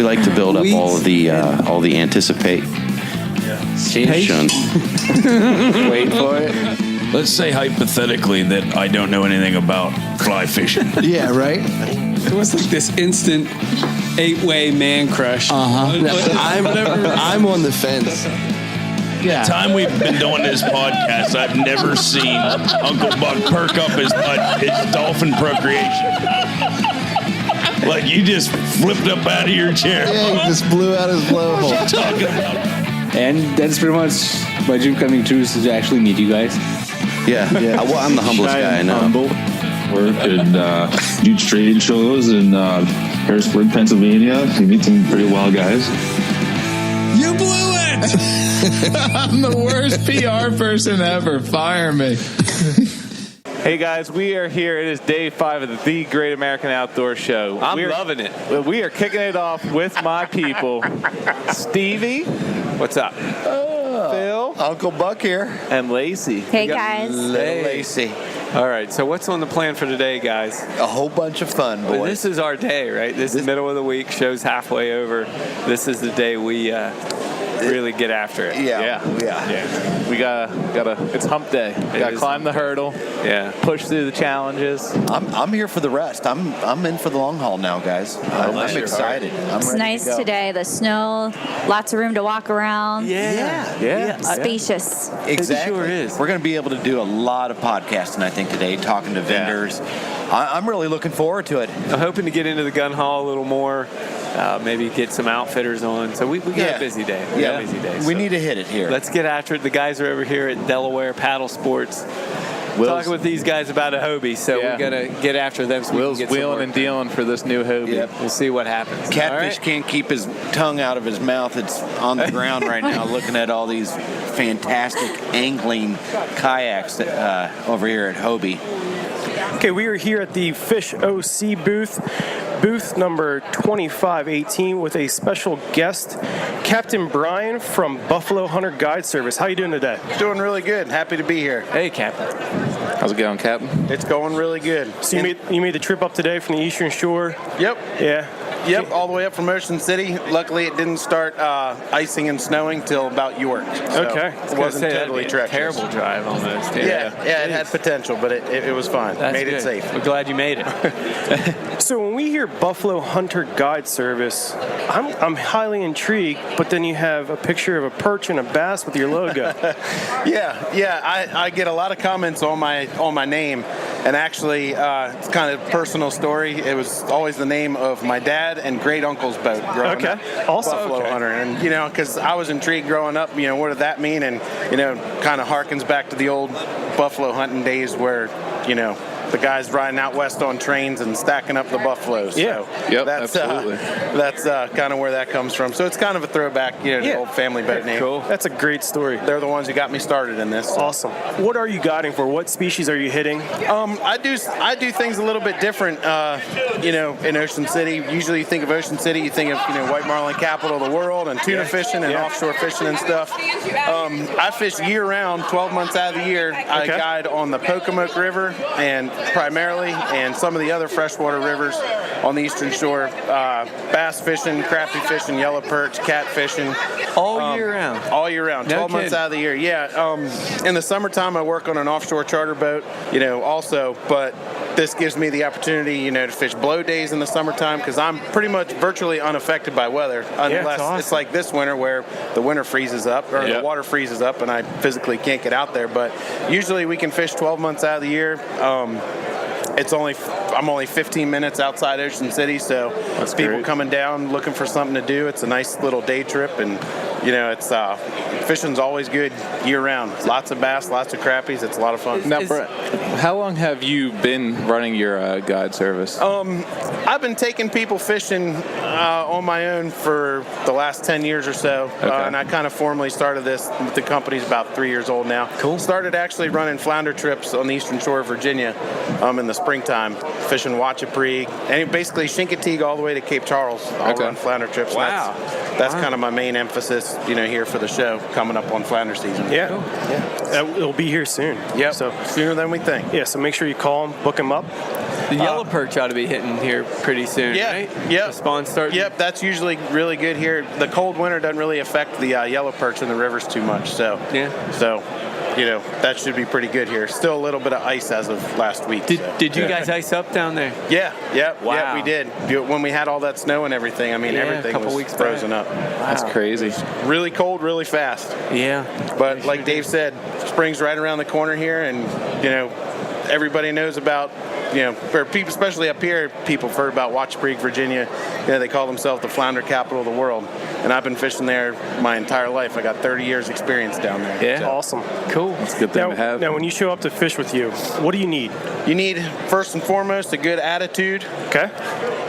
We like to build up all the anticipation. Wait for it. Let's say hypothetically that I don't know anything about fly fishing. Yeah, right? It was like this instant 8-way man crush. I'm on the fence. The time we've been doing this podcast, I've never seen Uncle Buck perk up his dolphin procreation. Like you just flipped up out of your chair. Yeah, he just blew out his blowhole. What you talking about? And that's pretty much my dream coming true, is to actually meet you guys. Yeah. Well, I'm the humblest guy I know. Humble. Work and do trade shows in Harrisburg, Pennsylvania. You meet some pretty wild guys. You blew it! I'm the worst PR person ever. Fire me. Hey guys, we are here. It is day 5 of the Great American Outdoor Show. I'm loving it. We are kicking it off with my people. Stevie. What's up? Phil. Uncle Buck here. And Lacey. Hey guys. Little Lacey. All right, so what's on the plan for today, guys? A whole bunch of fun, boys. Well, this is our day, right? This is middle of the week. Show's halfway over. This is the day we really get after it. Yeah. We gotta. It's hump day. We gotta climb the hurdle. Yeah. Push through the challenges. I'm here for the rest. I'm in for the long haul now, guys. I'm excited. It's nice today. The snow, lots of room to walk around. Yeah. Spacious. Exactly. It sure is. We're going to be able to do a lot of podcasting, I think, today, talking to vendors. I'm really looking forward to it. I'm hoping to get into the gun hall a little more. Maybe get some outfitters on. So we got a busy day. We need to hit it here. Let's get after it. The guys are over here at Delaware Paddle Sports. Talking with these guys about a Hobie, so we gotta get after them. So Will's wheeling and dealing for this new Hobie. Yep. We'll see what happens. Catfish can't keep his tongue out of his mouth. It's on the ground right now, looking at all these fantastic angling kayaks over here at Hobie. Okay, we are here at the Fish OC booth number 2518, with a special guest, Captain Brian from Buffalo Hunter Guide Service. How you doing today? Doing really good. Happy to be here. Hey, Captain. How's it going, Captain? It's going really good. So you made the trip up today from the Eastern Shore? Yep. Yeah. Yep, all the way up from Ocean City. Luckily, it didn't start icing and snowing till about York. So okay. It wasn't totally treacherous. Terrible drive almost. Yeah, it had potential, but it was fine. Made it safe. We're glad you made it. So when we hear Buffalo Hunter Guide Service, I'm highly intrigued, but then you have a picture of a perch and a bass with your logo. I get a lot of comments on my name, and actually it's kind of a personal story. It was always the name of my dad and great uncle's boat growing up. Also Buffalo Hunter, and because I was intrigued growing up, what did that mean? And kind of harkens back to the old buffalo hunting days where the guys riding out west on trains and stacking up the buffaloes. Yeah. So absolutely. That's kind of where that comes from. So it's kind of a throwback, to the old family boat name. Cool. That's a great story. They're the ones who got me started in this. Awesome. What are you guiding for? What species are you hitting? I do things a little bit different. In Ocean City, usually you think of Ocean City, you think of white marlin capital of the world and tuna fishing and offshore fishing and stuff. I fish year round, 12 months out of the year. I guide on the Pocomoke River and primarily, and some of the other freshwater rivers on the Eastern Shore, bass fishing, crappie fishing, yellow perch, cat fishing. All year round? All year round, 12 months out of the year, yeah. In the summertime, I work on an offshore charter boat, also, but this gives me the opportunity, to fish blow days in the summertime, because I'm pretty much virtually unaffected by weather, unless it's like this winter where the winter freezes up, or the water freezes up, and I physically can't get out there. But usually we can fish 12 months out of the year. I'm only 15 minutes outside Ocean City, so it's people coming down looking for something to do. It's a nice little day trip, and it's fishing's always good year round. Lots of bass, lots of crappies. It's a lot of fun. Now, how long have you been running your guide service? I've been taking people fishing on my own for the last 10 years or so, and I kind of formally started this. The company's about 3 years old now. Cool. Started actually running flounder trips on the Eastern Shore of Virginia in the springtime, fishing Wachapreague, and basically Chincoteague all the way to Cape Charles. I'll run flounder trips. Wow. That's kind of my main emphasis, here for the show coming up on flounder season. Yeah. Cool. Yeah. It'll be here soon. Yeah. So sooner than we think. Yeah. So make sure you call them, book them up. The yellow perch ought to be hitting here pretty soon, right? Yep. The spawn starting. Yep, that's usually really good here. The cold winter doesn't really affect the yellow perch in the rivers too much, so that should be pretty good here. Still a little bit of ice as of last week. Did you guys ice up down there? Yeah, we did. When we had all that snow and everything, everything was frozen up. That's crazy. Really cold, really fast. Yeah. But like Dave said, spring's right around the corner here, and everybody knows about, or people, especially up here, people have heard about Watch Creek, Virginia. They call themselves the flounder capital of the world. And I've been fishing there my entire life. I got 30 years experience down there. Yeah. Awesome. Cool. That's a good thing to have. Now, when you show up to fish with you, what do you need? You need, first and foremost, a good attitude. Okay.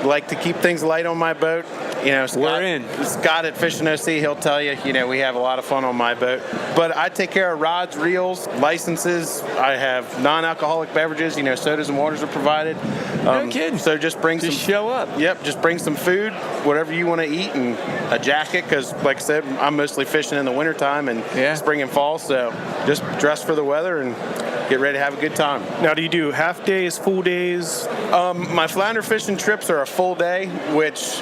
Like to keep things light on my boat. Scott at Fishing OC, he'll tell you, we have a lot of fun on my boat. But I take care of rods, reels, licenses. I have non-alcoholic beverages. Sodas and waters are provided. No kidding. So just show up. Yep, just bring some food, whatever you want to eat, and a jacket, because like I said, I'm mostly fishing in the wintertime and spring and fall. So just dress for the weather and get ready to have a good time. Now, do you do half days, full days? My flounder fishing trips are a full day, which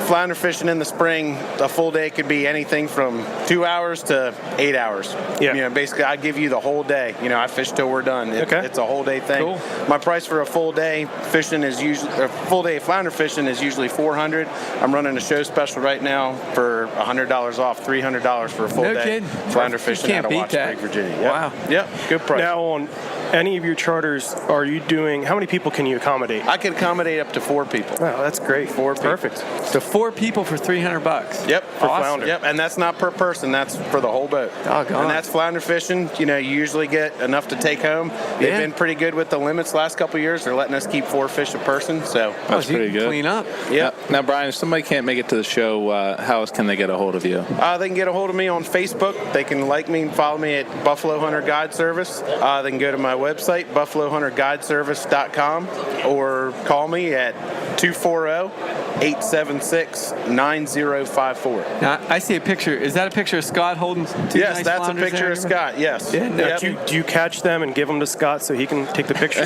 flounder fishing in the spring, a full day could be anything from 2 hours to 8 hours. Yeah. Basically, I give you the whole day. I fish till we're done. It's a whole day thing. Cool. My price for a full day fishing is usually, a full day of flounder fishing is usually $400. I'm running a show special right now for $100 off, $300 for a full day. Flounder fishing out of Watch Creek, Virginia. Yep. Wow. Yep. Good price. Now, on any of your charters, how many people can you accommodate? I can accommodate up to 4 people. Oh, that's great. 4 people. Perfect. So 4 people for $300. Yep, for flounder. Yep, and that's not per person. That's for the whole boat. Doggone. And that's flounder fishing. You usually get enough to take home. They've been pretty good with the limits last couple of years. They're letting us keep 4 fish a person. So that's pretty good. Clean up. Yep. Now, Brian, if somebody can't make it to the show, how else can they get a hold of you? They can get a hold of me on Facebook. They can like me and follow me at Buffalo Hunter Guide Service. They can go to my website, BuffaloHunterGuideService.com, or call me at 240-876-9054. Now, I see a picture. Is that a picture of Scott holding two Yes, nice that's a flounders picture there? of Scott, yes. Yeah, now, do you catch them and give them to Scott so he can take the picture?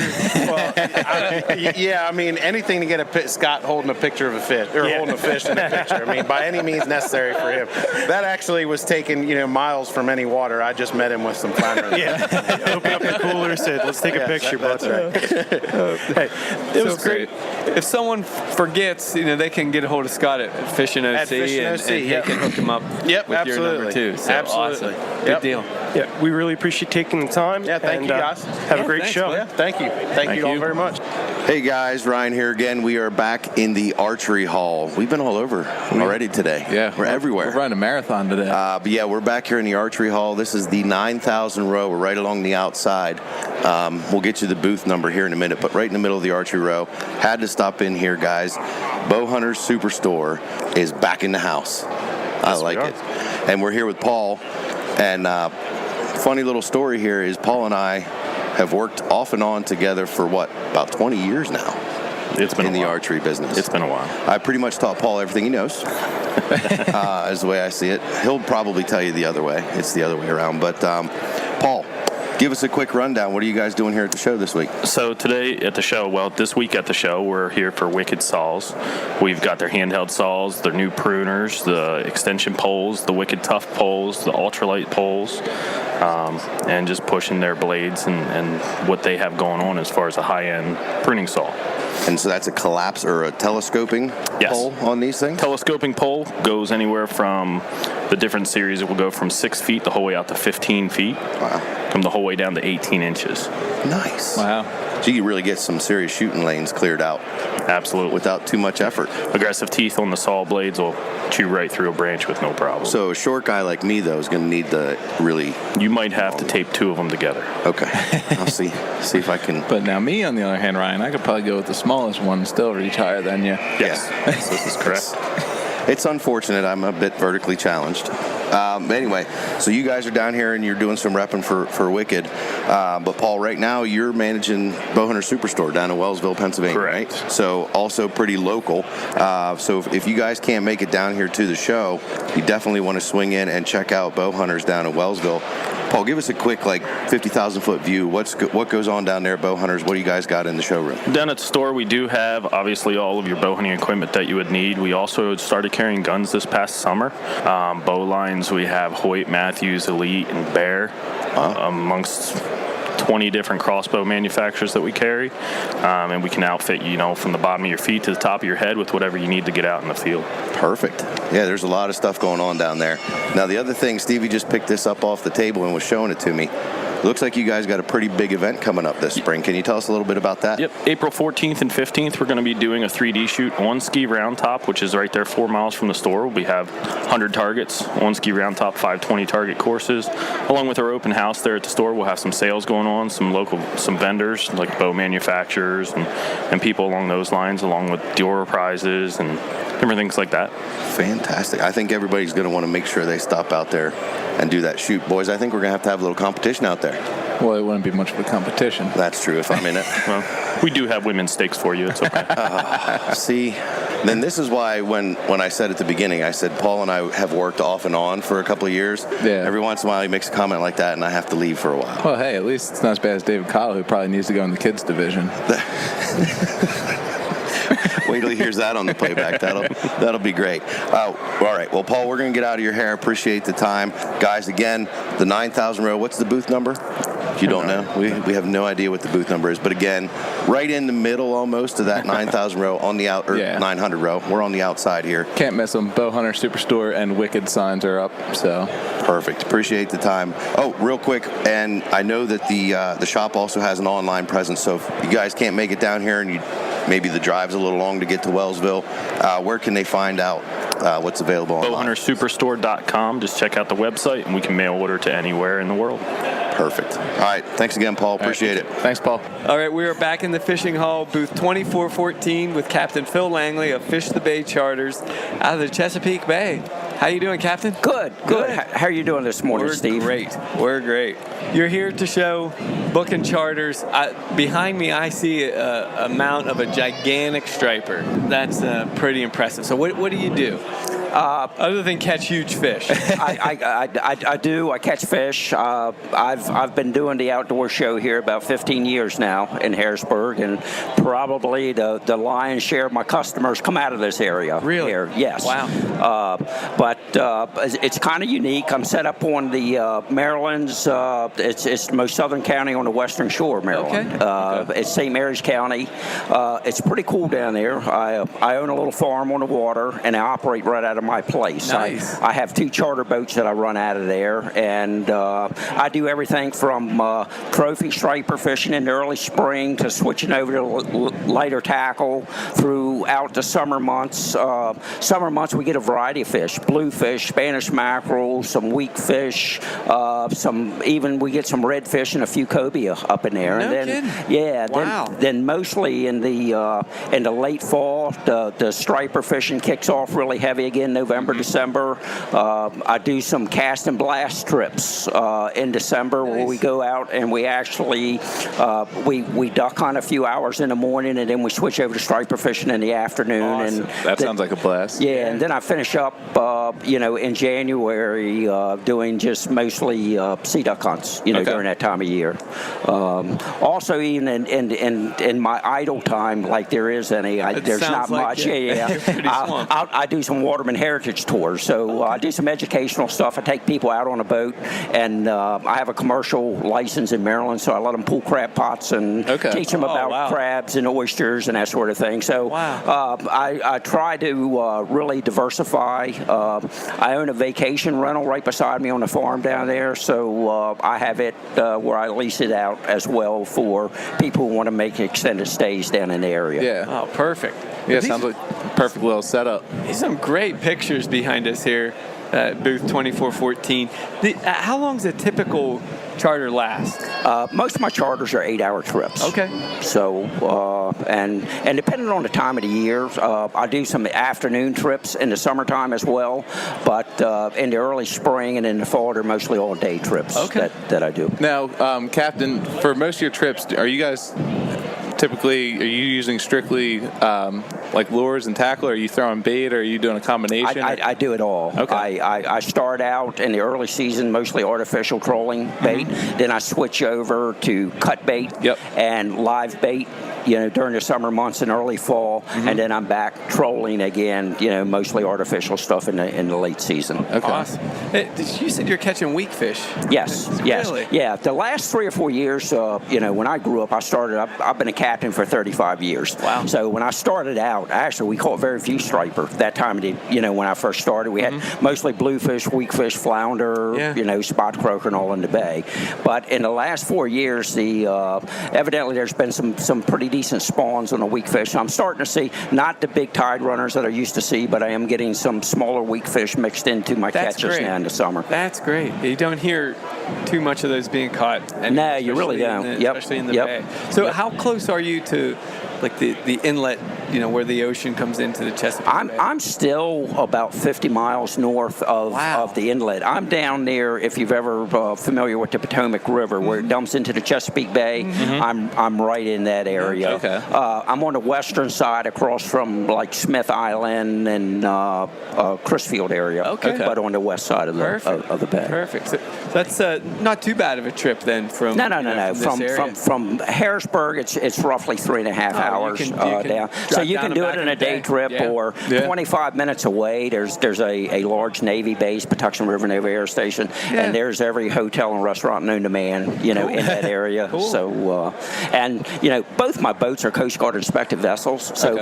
Anything to get Scott holding a picture of a fish, or holding a fish in a picture. By any means necessary for him. That actually was taken, miles from any water. I just met him with some flounder. Open up the cooler, said, let's take a picture, bud. That's right. Hey, it was great. If someone forgets, they can get a hold of Scott at Fishing OC, and he can hook him up with your number too. So absolutely. Awesome. Good deal. Yeah, we really appreciate taking the time. Yeah, thank you guys. Have a great show. Yeah, thank you. Thank you all very much. Hey guys, Ryan here again. We are back in the archery hall. We've been all over already today. Yeah, we're everywhere. We're running a marathon today. But yeah, we're back here in the archery hall. This is the 9,000 row. We're right along the outside. We'll get you the booth number here in a minute, but right in the middle of the archery row. Had to stop in here, guys. Bowhunter Superstore is back in the house. I like it. And we're here with Paul. And funny little story here is Paul and I have worked off and on together for about 20 years now. It's been in the archery business. It's been a while. I pretty much taught Paul everything he knows, is the way I see it. He'll probably tell you the other way. It's the other way around. But Paul, give us a quick rundown. What are you guys doing here at the show this week? So today at the show, this week at the show, we're here for Wicked Saws. We've got their handheld saws, their new pruners, the extension poles, the Wicked Tough poles, the ultralight poles, and just pushing their blades and what they have going on as far as a high-end pruning saw. And so that's a collapse or a telescoping pole on these things? Telescoping pole goes anywhere from the different series. It will go from 6 feet the whole way out to 15 feet. Wow. Come the whole way down to 18 inches. Nice. Wow. So you really get some serious shooting lanes cleared out. Absolutely. Without too much effort. Aggressive teeth on the saw blades will chew right through a branch with no problem. So a short guy like me, though, is going to need the really... You might have to tape 2 of them together. Okay. I'll see if I can... But now me, on the other hand, Ryan, I could probably go with the smallest one and still reach higher than you. Yes. This is correct. It's unfortunate. I'm a bit vertically challenged. Anyway, so you guys are down here and you're doing some repping for Wicked. But Paul, right now you're managing Bowhunter Superstore down in Wellsville, Pennsylvania, Correct. right? So also pretty local. So if you guys can't make it down here to the show, you definitely want to swing in and check out Bowhunters down in Wellsville. Paul, give us a quick 50,000 foot view. What goes on down there, Bowhunters? What do you guys got in the showroom? Down at the store, we do have obviously all of your bow hunting equipment that you would need. We also started carrying guns this past summer. Bow lines, we have Hoyt, Matthews, Elite, and Bear, amongst 20 different crossbow manufacturers that we carry, and we can outfit you from the bottom of your feet to the top of your head with whatever you need to get out in the field. Perfect. Yeah, there's a lot of stuff going on down there. Now the other thing, Stevie just picked this up off the table and was showing it to me. Looks like you guys got a pretty big event coming up this spring. Can you tell us a little bit about that? Yep. April 14th and 15th, we're going to be doing a 3D shoot on Ski Round Top, which is right there 4 miles from the store. We have 100 targets on Ski Round Top, 520 target courses. Along with our open house there at the store, we'll have some sales going on, some vendors like bow manufacturers and people along those lines, along with door prizes and different things like that. Fantastic. I think everybody's going to want to make sure they stop out there and do that shoot. Boys, I think we're going to have a little competition out there. Well, it wouldn't be much of a competition. That's true if I'm in it. Well, we do have women's stakes for you. It's okay. See, then this is why when I said at the beginning, I said Paul and I have worked off and on for a couple of years. Yeah. Every once in a while he makes a comment like that and I have to leave for a while. Well, hey, at least it's not as bad as David Kyle, who probably needs to go in the kids division. Wait till he hears that on the playback. That'll be great. All right. Well, Paul, we're going to get out of your hair. Appreciate the time. Guys, again, the 9,000 row. What's the booth number? If you don't know, we have no idea what the booth number is. But again, right in the middle almost of that 9,000 row on the 900 row. We're on the outside here. Can't miss them. Bowhunter Superstore and Wicked signs are up. So perfect. Appreciate the time. Oh, real quick, and I know that the shop also has an online presence. So if you guys can't make it down here and maybe the drive's a little long to get to Wellsville, where can they find out what's available online? Bowhuntersuperstore.com. Just check out the website, and we can mail order to anywhere in the world. Perfect. All right. Thanks again, Paul. Appreciate it. Thanks, Paul. All right, we are back in the fishing hall, booth 2414, with Captain Phil Langley of Fish the Bay Charters out of the Chesapeake Bay. How you doing, Captain? Good. How are you doing this morning, Steve? We're great. You're here to show booking charters. Behind me, I see a mount of a gigantic striper. That's pretty impressive. So what do you do? Other than catch huge fish. I do. I catch fish. I've been doing the outdoor show here about 15 years now in Harrisburg, and probably the lion's share of my customers come out of this area. Really? Here. Yes. Wow. But it's kind of unique. I'm set up on the Maryland's. It's the most southern county on the western shore of Maryland. Okay. It's St. Mary's County. It's pretty cool down there. I own a little farm on the water, and I operate right out of my place. Nice. I have 2 charter boats that I run out of there, and I do everything from trophy striper fishing in the early spring to switching over to lighter tackle throughout the summer months. Summer months we get a variety of fish: bluefish, Spanish mackerel, some weak fish, we get some redfish and a few cobia up in there. No kidding. Yeah. Wow. Then mostly in the late fall, the striper fishing kicks off really heavy again. November, December. I do some cast and blast trips in December where we go out and we actually we duck hunt a few hours in the morning, and then we switch over to striper fishing in the afternoon. Awesome. And that sounds like a blast. Yeah, and then I finish up in January doing just mostly sea duck hunts during that time of year. Also, even in my idle time, like there is any, there's not much. I do some Waterman Heritage tours, so I do some educational stuff. I take people out on a boat, and I have a commercial license in Maryland, so I let them pull crab pots and teach them about crabs and oysters and that sort of thing. So I try to really diversify. I own a vacation rental right beside me on the farm down there, so I have it where I lease it out as well for people who want to make extended stays down in the area. Yeah. Oh, perfect. Yeah, sounds like a perfect little setup. Some great pictures behind us here at booth 2414. How long is a typical charter last? Most of my charters are 8-hour trips. Okay. So, and depending on the time of the year, I do some afternoon trips in the summertime as well. But in the early spring and in the fall, they're mostly all-day trips that I do. Now, Captain, for most of your trips, are you guys typically, are you using strictly like lures and tackle, or are you throwing bait, or are you doing a combination? I do it all. Okay. I start out in the early season mostly artificial trolling bait. Then I switch over to cut bait and live bait, during the summer months and early fall, and then I'm back trolling again, mostly artificial stuff in the late season. Okay. Awesome. Hey, you said you're catching weak fish. Yes. Really? Yeah. The last 3 or 4 years, when I grew up, I've been a captain for 35 years. Wow. So when I started out, actually we caught very few striper that time of the, when I first started. We had mostly bluefish, weak fish, flounder, spot croaker, and all in the bay. But in the last 4 years, evidently there's been some pretty decent spawns on the weak fish. So I'm starting to see not the big tide runners that I used to see, but I am getting some smaller weak fish mixed into my catches now in the summer. That's great. You don't hear too much of those being caught. No, you really don't. Especially in the bay. So how close are you to like the inlet, where the ocean comes into the Chesapeake Bay? I'm still about 50 miles north of the inlet. I'm down there, if you've ever familiar with the Potomac River, where it dumps into the Chesapeake Bay. I'm right in that area. Okay. I'm on the western side across from like Smith Island and Crisfield area. Okay. But on the west side of the bay. Perfect. So that's not too bad of a trip then from No. From Harrisburg, it's roughly 3.5 hours down. So you can do it in a day trip or 25 minutes away. There's a large Navy base, Patuxent River Naval Air Station, and there's every hotel and restaurant known to man, in that area. So, both my boats are Coast Guard inspected vessels. So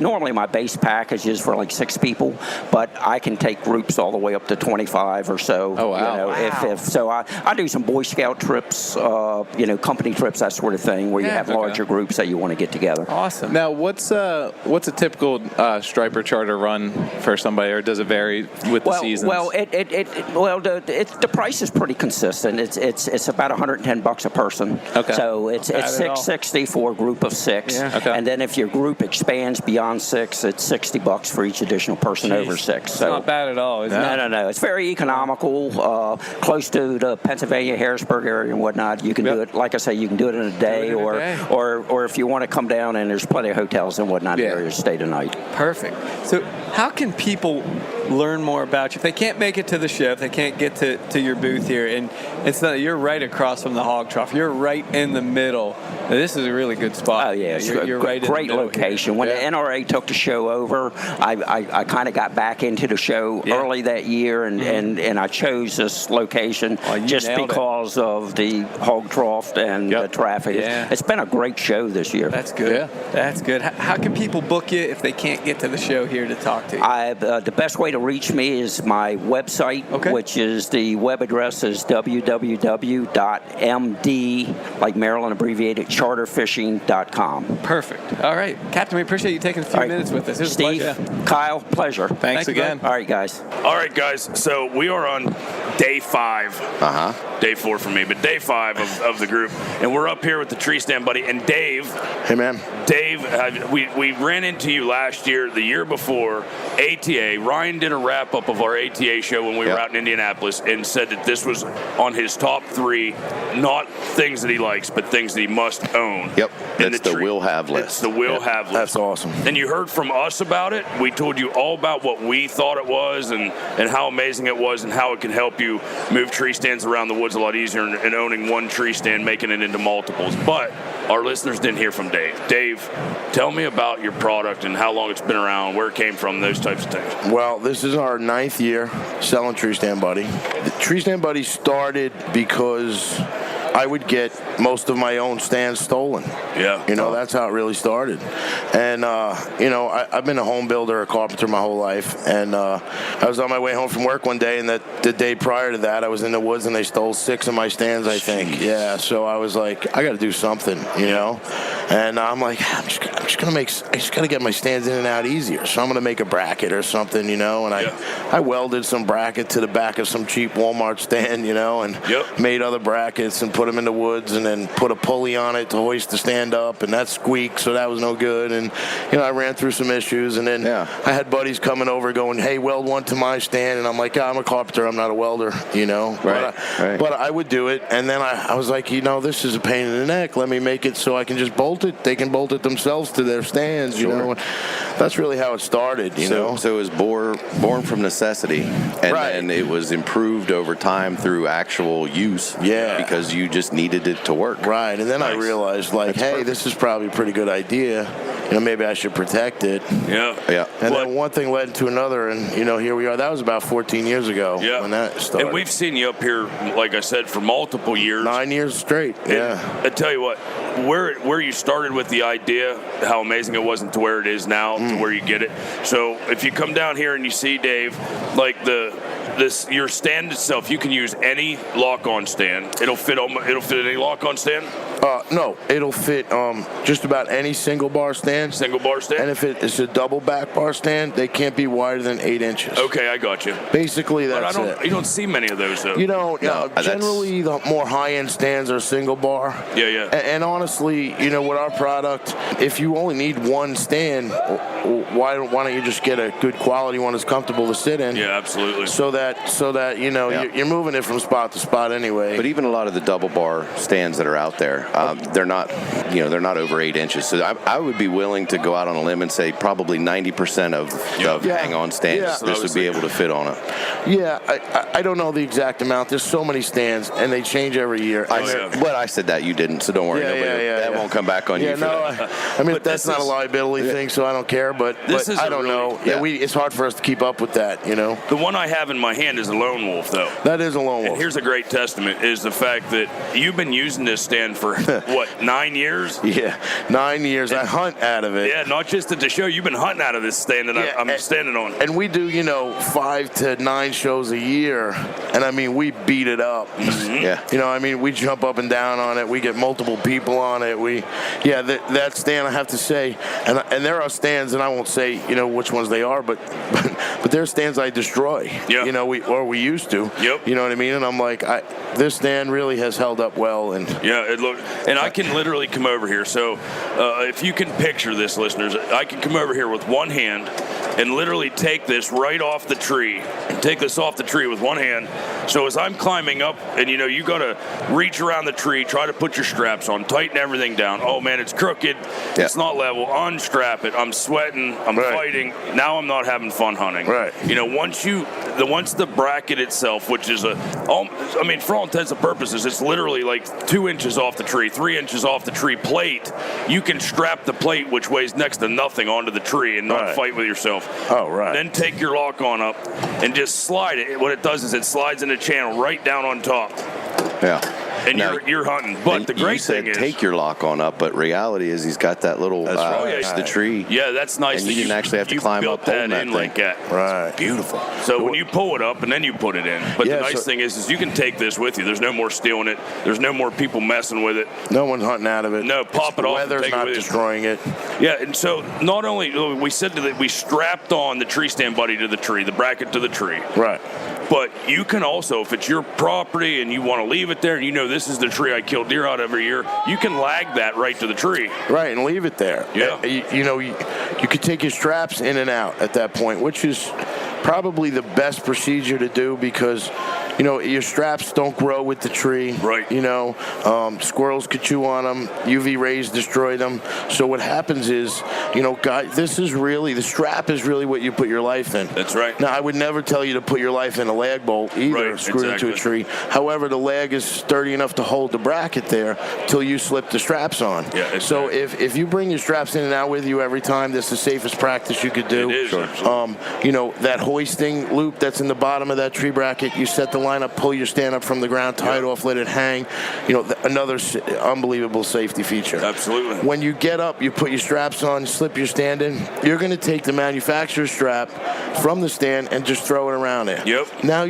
normally my base package is for like 6 people, but I can take groups all the way up to 25 or so. Oh wow! If so, I do some Boy Scout trips, company trips, that sort of thing, where you have larger groups that you want to get together. Awesome. Now, what's a typical striper charter run for somebody, or does it vary with the seasons? Well, the price is pretty consistent. It's about $110 a person. Okay. So it's $660 for a group of 6. Yeah. Okay. And then if your group expands beyond 6, it's $60 for each additional person over 6. It's So not bad at all, is it? No. It's very economical. Close to the Pennsylvania, Harrisburg area and whatnot. You can do it, like I say, you can do it in a day, or if you want to come down, and there's plenty of hotels and whatnot areas to stay the night. Perfect. So how can people learn more about you if they can't make it to the show, if they can't get to your booth here? And you're right across from the hog trough. You're right in the middle. Now, this is a really good spot. Oh yeah, you're right in the great middle location. Here. When the NRA took the show over, I kind of got back into the show early that year, and I chose this location just because of the hog trough and the traffic. Yeah. It's been a great show this year. That's good. Yeah. That's good. How can people book you if they can't get to the show here to talk to you? The best way to reach me is my website, which is the web address is www.md, like Maryland abbreviated, charterfishing.com. Perfect. All right. Captain, we appreciate you taking a few minutes with us. It was Steve, a pleasure. Kyle, pleasure. Thanks again. All right, guys. All right, guys. So we are on day 5. Day 4 for me, but day 5 of the group. And we're up here with the Treestand Buddy. And Dave. Hey, man. Dave, we ran into you last year, the year before, ATA. Ryan did a wrap-up of our ATA show when we were out in Indianapolis and said that this was on his top 3, not things that he likes, but things that he must own. Yep. That's the will have list. It's the will have list. That's awesome. And you heard from us about it. We told you all about what we thought it was and how amazing it was and how it can help you move tree stands around the woods a lot easier and owning one tree stand, making it into multiples. But our listeners didn't hear from Dave. Dave, tell me about your product and how long it's been around, where it came from, those types of things. Well, this is our 9th year selling Treestand Buddy. The Treestand Buddy started because I would get most of my own stands stolen. Yeah. That's how it really started. And And, I've been a home builder, a carpenter my whole life. And I was on my way home from work one day, and the day prior to that, I was in the woods, and they stole 6 of my stands, I think. Yeah, so I was like, I got to do something, And I'm like, I just got to get my stands in and out easier. So I'm going to make a bracket or something, And I welded some bracket to the back of some cheap Walmart stand, and made other brackets and put them in the woods, and then put a pulley on it to hoist the stand up, and that squeaked, so that was no good. And I ran through some issues, and then I had buddies coming over going, hey, weld one to my stand, and I'm like, I'm a carpenter, I'm not a welder, But I would do it, and then I was like, this is a pain in the neck. Let me make it so I can just bolt it. They can bolt it themselves to their stands, And that's really how it started, So it was born from necessity, and then it was improved over time through actual use. Yeah, because you just needed it to work. Right, and then I realized, this is probably a pretty good idea. Maybe I should protect it. Yeah. And then one thing led to another, and here we are. That was about 14 years ago when that started. And we've seen you up here, like I said, for multiple years. 9 years straight. Yeah. I tell you what, where you started with the idea, how amazing it wasn't to where it is now, to where you get it. So if you come down here and you see Dave, like your stand itself, you can use any lock-on stand. It'll fit any lock-on stand. No, it'll fit just about any single bar stand. Single bar stand. And if it's a double back bar stand, they can't be wider than 8 inches. Okay, I got you. Basically, that's it. You don't see many of those though. You don't. No, generally, the more high-end stands are single bar. Yeah. And honestly, with our product, if you only need one stand, why don't you just get a good quality one that's comfortable to sit in? Yeah, absolutely. So that you're moving it from spot to spot anyway. But even a lot of the double bar stands that are out there, they're not over 8 inches. So I would be willing to go out on a limb and say probably 90% of hang-on stands this would be able to fit on it. Yeah, I don't know the exact amount. There's so many stands, and they change every year. But I said that, you didn't, so don't worry. That won't come back on you. That's not a liability thing, so I don't care. But I don't know. Yeah, it's hard for us to keep up with that. The one I have in my hand is a lone wolf, though. That is a lone wolf. And here's a great testament: is the fact that you've been using this stand for what, 9 years? Yeah, 9 years. I hunt out of it. Yeah, not just at the show. You've been hunting out of this stand that I'm standing on. And we do, 5 to 9 shows a year, and we beat it up. Mm-hmm. We jump up and down on it. We get multiple people on it. That stand, I have to say, and there are stands, and I won't say which ones they are, but there are stands I destroy. Yeah. We used to. Yep. You know what I mean? And I'm like, this stand really has held up well. And and I can literally come over here. So if you can picture this, listeners, I can come over here with one hand and literally take this right off the tree, with one hand. So as I'm climbing up, and you got to reach around the tree, try to put your straps on, tighten everything down. Oh man, it's crooked. Yeah. It's not level. Unstrap it. I'm sweating. I'm fighting. Now I'm not having fun hunting. Right. Once the bracket itself, which is for all intents and purposes, it's literally like 2 inches off the tree, 3 inches off the tree plate. You can strap the plate, which weighs next to nothing, onto the tree and not fight with yourself. Oh, right. Then take your lock on up and just slide it. What it does is it slides in the channel right down on top. Yeah. And you're hunting. But the great thing is, take your lock on up, but reality is he's got that little the tree. Yeah, that's nice. And you didn't actually have to climb up that in like that. Right. It's beautiful. So when you pull it up and then you put it in. But the nice thing is you can take this with you. There's no more stealing it. There's no more people messing with it. No one's hunting out of it. No, pop it off. The weather's not destroying it. Yeah, and so not only we said that we strapped on the Treestand Buddy to the tree, the bracket to the tree. Right. But you can also, if it's your property and you want to leave it there, and this is the tree I kill deer out every year, you can lag that right to the tree. Right, and leave it there. Yeah. You could take your straps in and out at that point, which is probably the best procedure to do because your straps don't grow with the tree. Right. Squirrels could chew on them. UV rays destroy them. So what happens is, guys, the strap is really what you put your life in. That's right. Now, I would never tell you to put your life in a lag bolt either, screwed into a tree. However, the lag is sturdy enough to hold the bracket there till you slip the straps on. Yeah, exactly. So if you bring your straps in and out with you every time, that's the safest practice you could do. It is. That hoisting loop that's in the bottom of that tree bracket, you set the line up, pull your stand up from the ground, tie it off, let it hang. Another unbelievable safety feature. Absolutely. When you get up, you put your straps on, slip your stand in. You're going to take the manufacturer's strap from the stand and just throw it around it. Yep. Now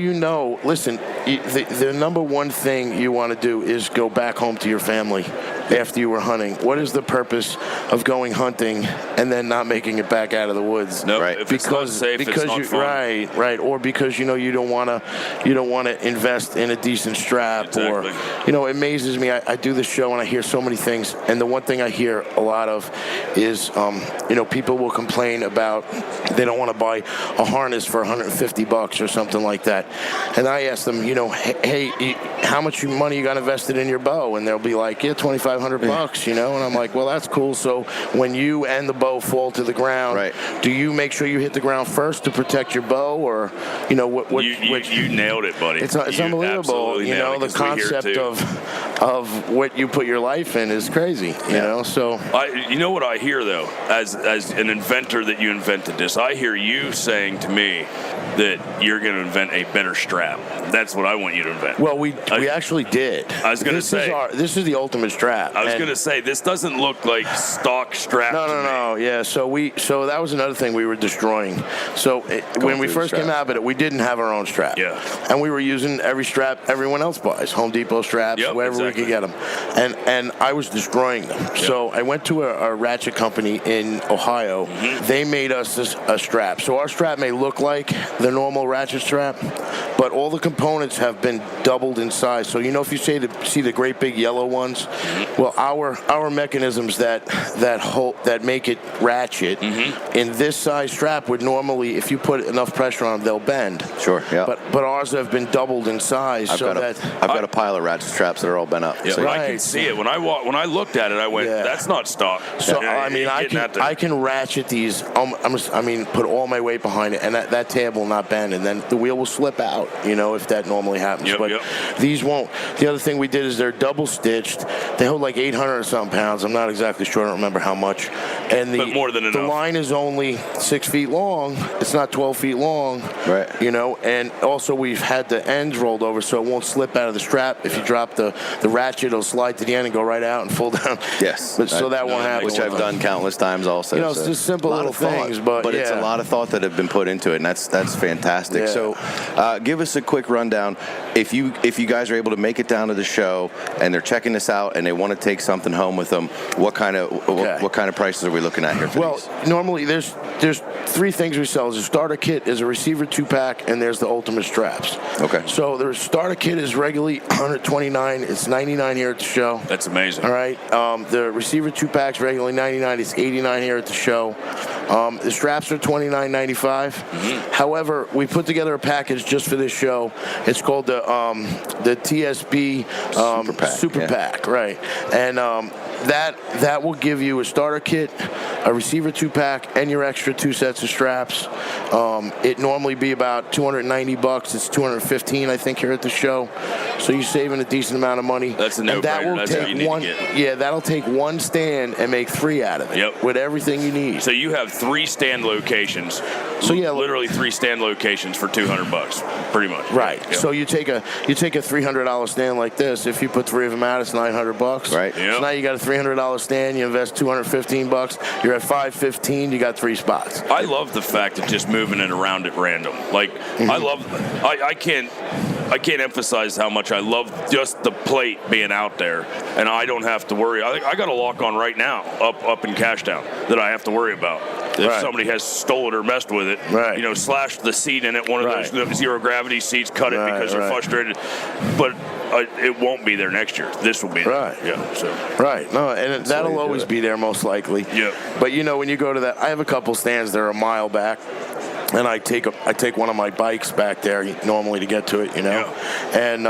listen, the number one thing you want to do is go back home to your family after you were hunting. What is the purpose of going hunting and then not making it back out of the woods? No, right. If it's not safe, it's not fun. Right, or because you don't want to invest in a decent strap, exactly. or it amazes me. I do this show and I hear so many things, and the one thing I hear a lot of is people will complain about they don't want to buy a harness for $150 or something like that, and I ask them, hey, how much money you got invested in your bow? And they'll be like, yeah, $2,500, and I'm like, well, that's cool. So when you and the bow fall to the ground, right, do you make sure you hit the ground first to protect your bow, or you nailed it, buddy. It's unbelievable. The concept of what you put your life in is crazy. So what I hear though, as an inventor that you invented this, I hear you saying to me that you're going to invent a better strap. That's what I want you to invent. Well, we actually did. I was going to say this is the ultimate strap. I was going to say this doesn't look like stock strap. No. Yeah. So that was another thing we were destroying. So when we first came out of it, we didn't have our own strap. Yeah. And we were using every strap everyone else buys, Home Depot straps, wherever we could get them. And I was destroying them. Yep. So I went to a ratchet company in Ohio. Mm-hmm. They made us a strap. So our strap may look like the normal ratchet strap, but all the components have been doubled in size. So if you see the great big yellow ones, well, our mechanisms that make it ratchet in this size strap would normally, if you put enough pressure on them, they'll bend. Sure, yeah. But ours have been doubled in size. I've got a pile of ratchet straps that are all bent up. Yeah, so I can see it. When I looked at it, I went, that's not stock. So I can ratchet these. Put all my weight behind it, and that tab will not bend, and then the wheel will slip out. If that normally happens. These won't. The other thing we did is they're double stitched. They hold like 800 or something pounds. I'm not exactly sure. I don't remember how much. And but more than enough. The line is only 6 feet long. It's not 12 feet long. Right. And also we've had the ends rolled over so it won't slip out of the strap. If you drop the ratchet, it'll slide to the end and go right out and fall down. Yes. But that won't happen. Which I've done countless times also. It's just simple little things, but it's a lot of thought that have been put into it, and that's fantastic. Yeah. So give us a quick rundown. If you guys are able to make it down to the show and they're checking this out and they want to take something home with them, what kind of prices are we looking at here for these? Normally there's 3 things we sell. There's a starter kit, there's a receiver 2-pack, and there's the ultimate straps. Okay. So the starter kit is regularly $129. It's $99 here at the show. That's amazing. All right. The receiver 2-pack's regularly $99. It's $89 here at the show. The straps are $29.95. Mm-hmm. However, we put together a package just for this show. It's called the TSB Super Pack, right? And that will give you a starter kit, a receiver 2-pack, and your extra 2 sets of straps. It normally be about $290. It's $215, I think, here at the show. So you're saving a decent amount of money. That's a no-brainer. That's what you need to get. Yeah, that'll take 1 stand and make 3 out of it. Yep. With everything you need. So you have 3 stand locations. So yeah, literally 3 stand locations for $200, pretty much. Right. Yep. So you take a $300 stand like this. If you put 3 of them out, it's $900. Right. Yep. So now you got a $300 stand. You invest $215. You're at $515. You got 3 spots. I love the fact of just moving it around at random. Like I can't emphasize how much I love just the plate being out there, and I don't have to worry. I got a lock on right now up in Cashtown that I have to worry about. If somebody has stolen or messed with it, slashed the seat in it, one of those zero gravity seats, cut it because they're frustrated. But it won't be there next year. This will be there. Right. Yeah. So. Right. No, and that'll always be there most likely. Yeah. But when you go to that, I have a couple stands that are a mile back. And I take one of my bikes back there normally to get to it, Yeah. And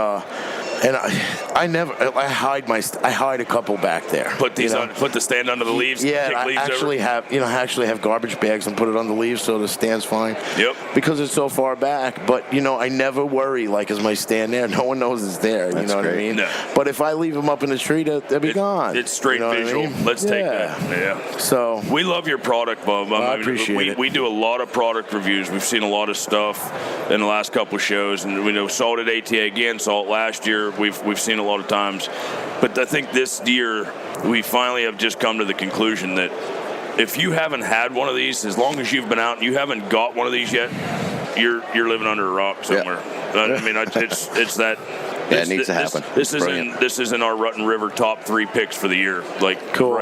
And I hide a couple back there. Put these on. Put the stand under the leaves. Yeah, kick I leaves actually over. have garbage bags and put it on the leaves so the stand's fine. Yep. Because it's so far back. But I never worry. Like, is my stand there? No one knows it's there. You know what I mean? No. But if I leave them up in the tree, they'll be gone. It's straight visual. Let's take that. Yeah. So we love your product, Bob. I appreciate it. We do a lot of product reviews. We've seen a lot of stuff in the last couple of shows, and we saw it at ATA again. Saw it last year. We've seen a lot of times, but I think this year we finally have just come to the conclusion that if you haven't had one of these, as long as you've been out and you haven't got one of these yet, you're living under a rock somewhere. Yeah. I mean, it's that. Yeah, it needs to happen. This is in our Rutten River top 3 picks for the year. Like, cool.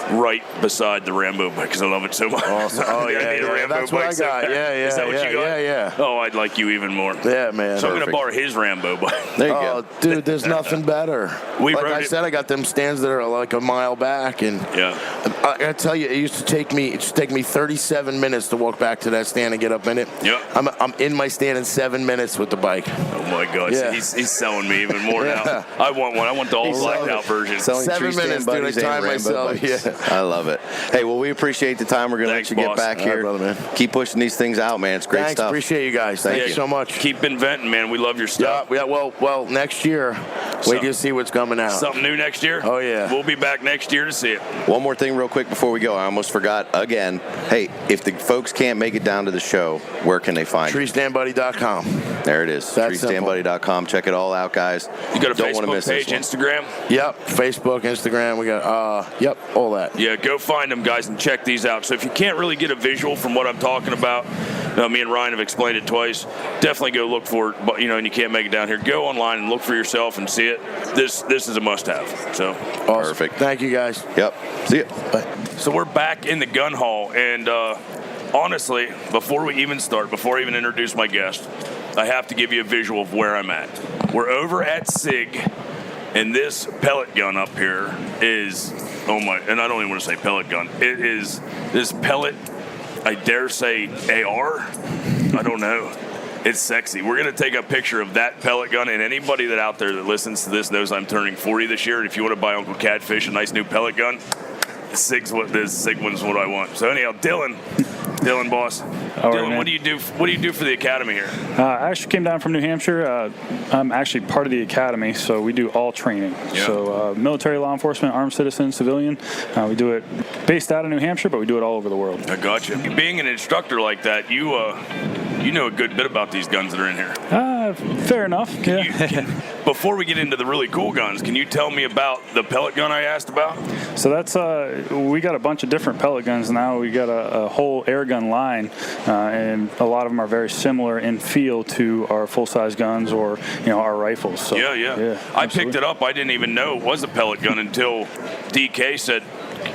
Right beside the Rambo bike, because I love it so much. Awesome. Oh, yeah. That's what I got. Yeah. Is that what you got? Yeah. Oh, I'd like you even more. Yeah, man. So I'm going to borrow his Rambo bike. There you go. Dude, there's nothing better. Like I said, I got them stands that are like a mile back, and I tell you, it used to take me 37 minutes to walk back to that stand and get up in it. Yeah. I'm in my stand in 7 minutes with the bike. Oh my God. Yeah. He's selling me even more now. I want one. I want the all blacked out version. 7 minutes, dude. I time myself. Yeah. I love it. Hey, well, we appreciate the time. We're going to let you get back here. All right, brother, man. Keep pushing these things out, man. It's great Thanks, stuff. Appreciate you guys. Thank you so much. Keep inventing, man. We love your stuff. Yeah. Well, next year, wait till you see what's coming out. Something new next year? Oh, yeah. We'll be back next year to see it. One more thing real quick before we go. I almost forgot again. Hey, if the folks can't make it down to the show, where can they find you? Treestandbuddy.com. There it is. Treestandbuddy.com. Check it all out, guys. You got a Don't want to Facebook miss page, this one. Instagram? Yep. Facebook, Instagram. We got, all that. Yeah, go find them, guys, and check these out. So if you can't really get a visual from what I'm talking about, me and Ryan have explained it twice, definitely go look for it, but, and you can't make it down here. Go online and look for yourself and see it. This is a must-have. So awesome. Perfect. Thank you, guys. Yep. See you. Bye. So we're back in the gun hall, and honestly, before I even introduce my guest, I have to give you a visual of where I'm at. We're over at Sig, and this pellet gun up here is, and I don't even want to say pellet gun. It is this pellet, I dare say AR? I don't know. It's sexy. We're going to take a picture of that pellet gun, and anybody that out there that listens to this knows I'm turning 40 this year. If you want to buy Uncle Catfish a nice new pellet gun, this Sig one's what I want. So anyhow, Dylan, boss. Dylan, what do you do? What do you do for the academy here? I actually came down from New Hampshire. I'm actually part of the academy, so we do all training. Yeah. So military, law enforcement, armed citizen, civilian. We do it based out of New Hampshire, but we do it all over the world. I got you. Being an instructor like that, you know a good bit about these guns that are in here. Fair enough. Before we get into the really cool guns, can you tell me about the pellet gun I asked about? So that's we got a bunch of different pellet guns now. We got a whole air gun line, and a lot of them are very similar in feel to our full-size guns or our rifles. So, yeah. I picked it up. I didn't even know it was a pellet gun until DK said,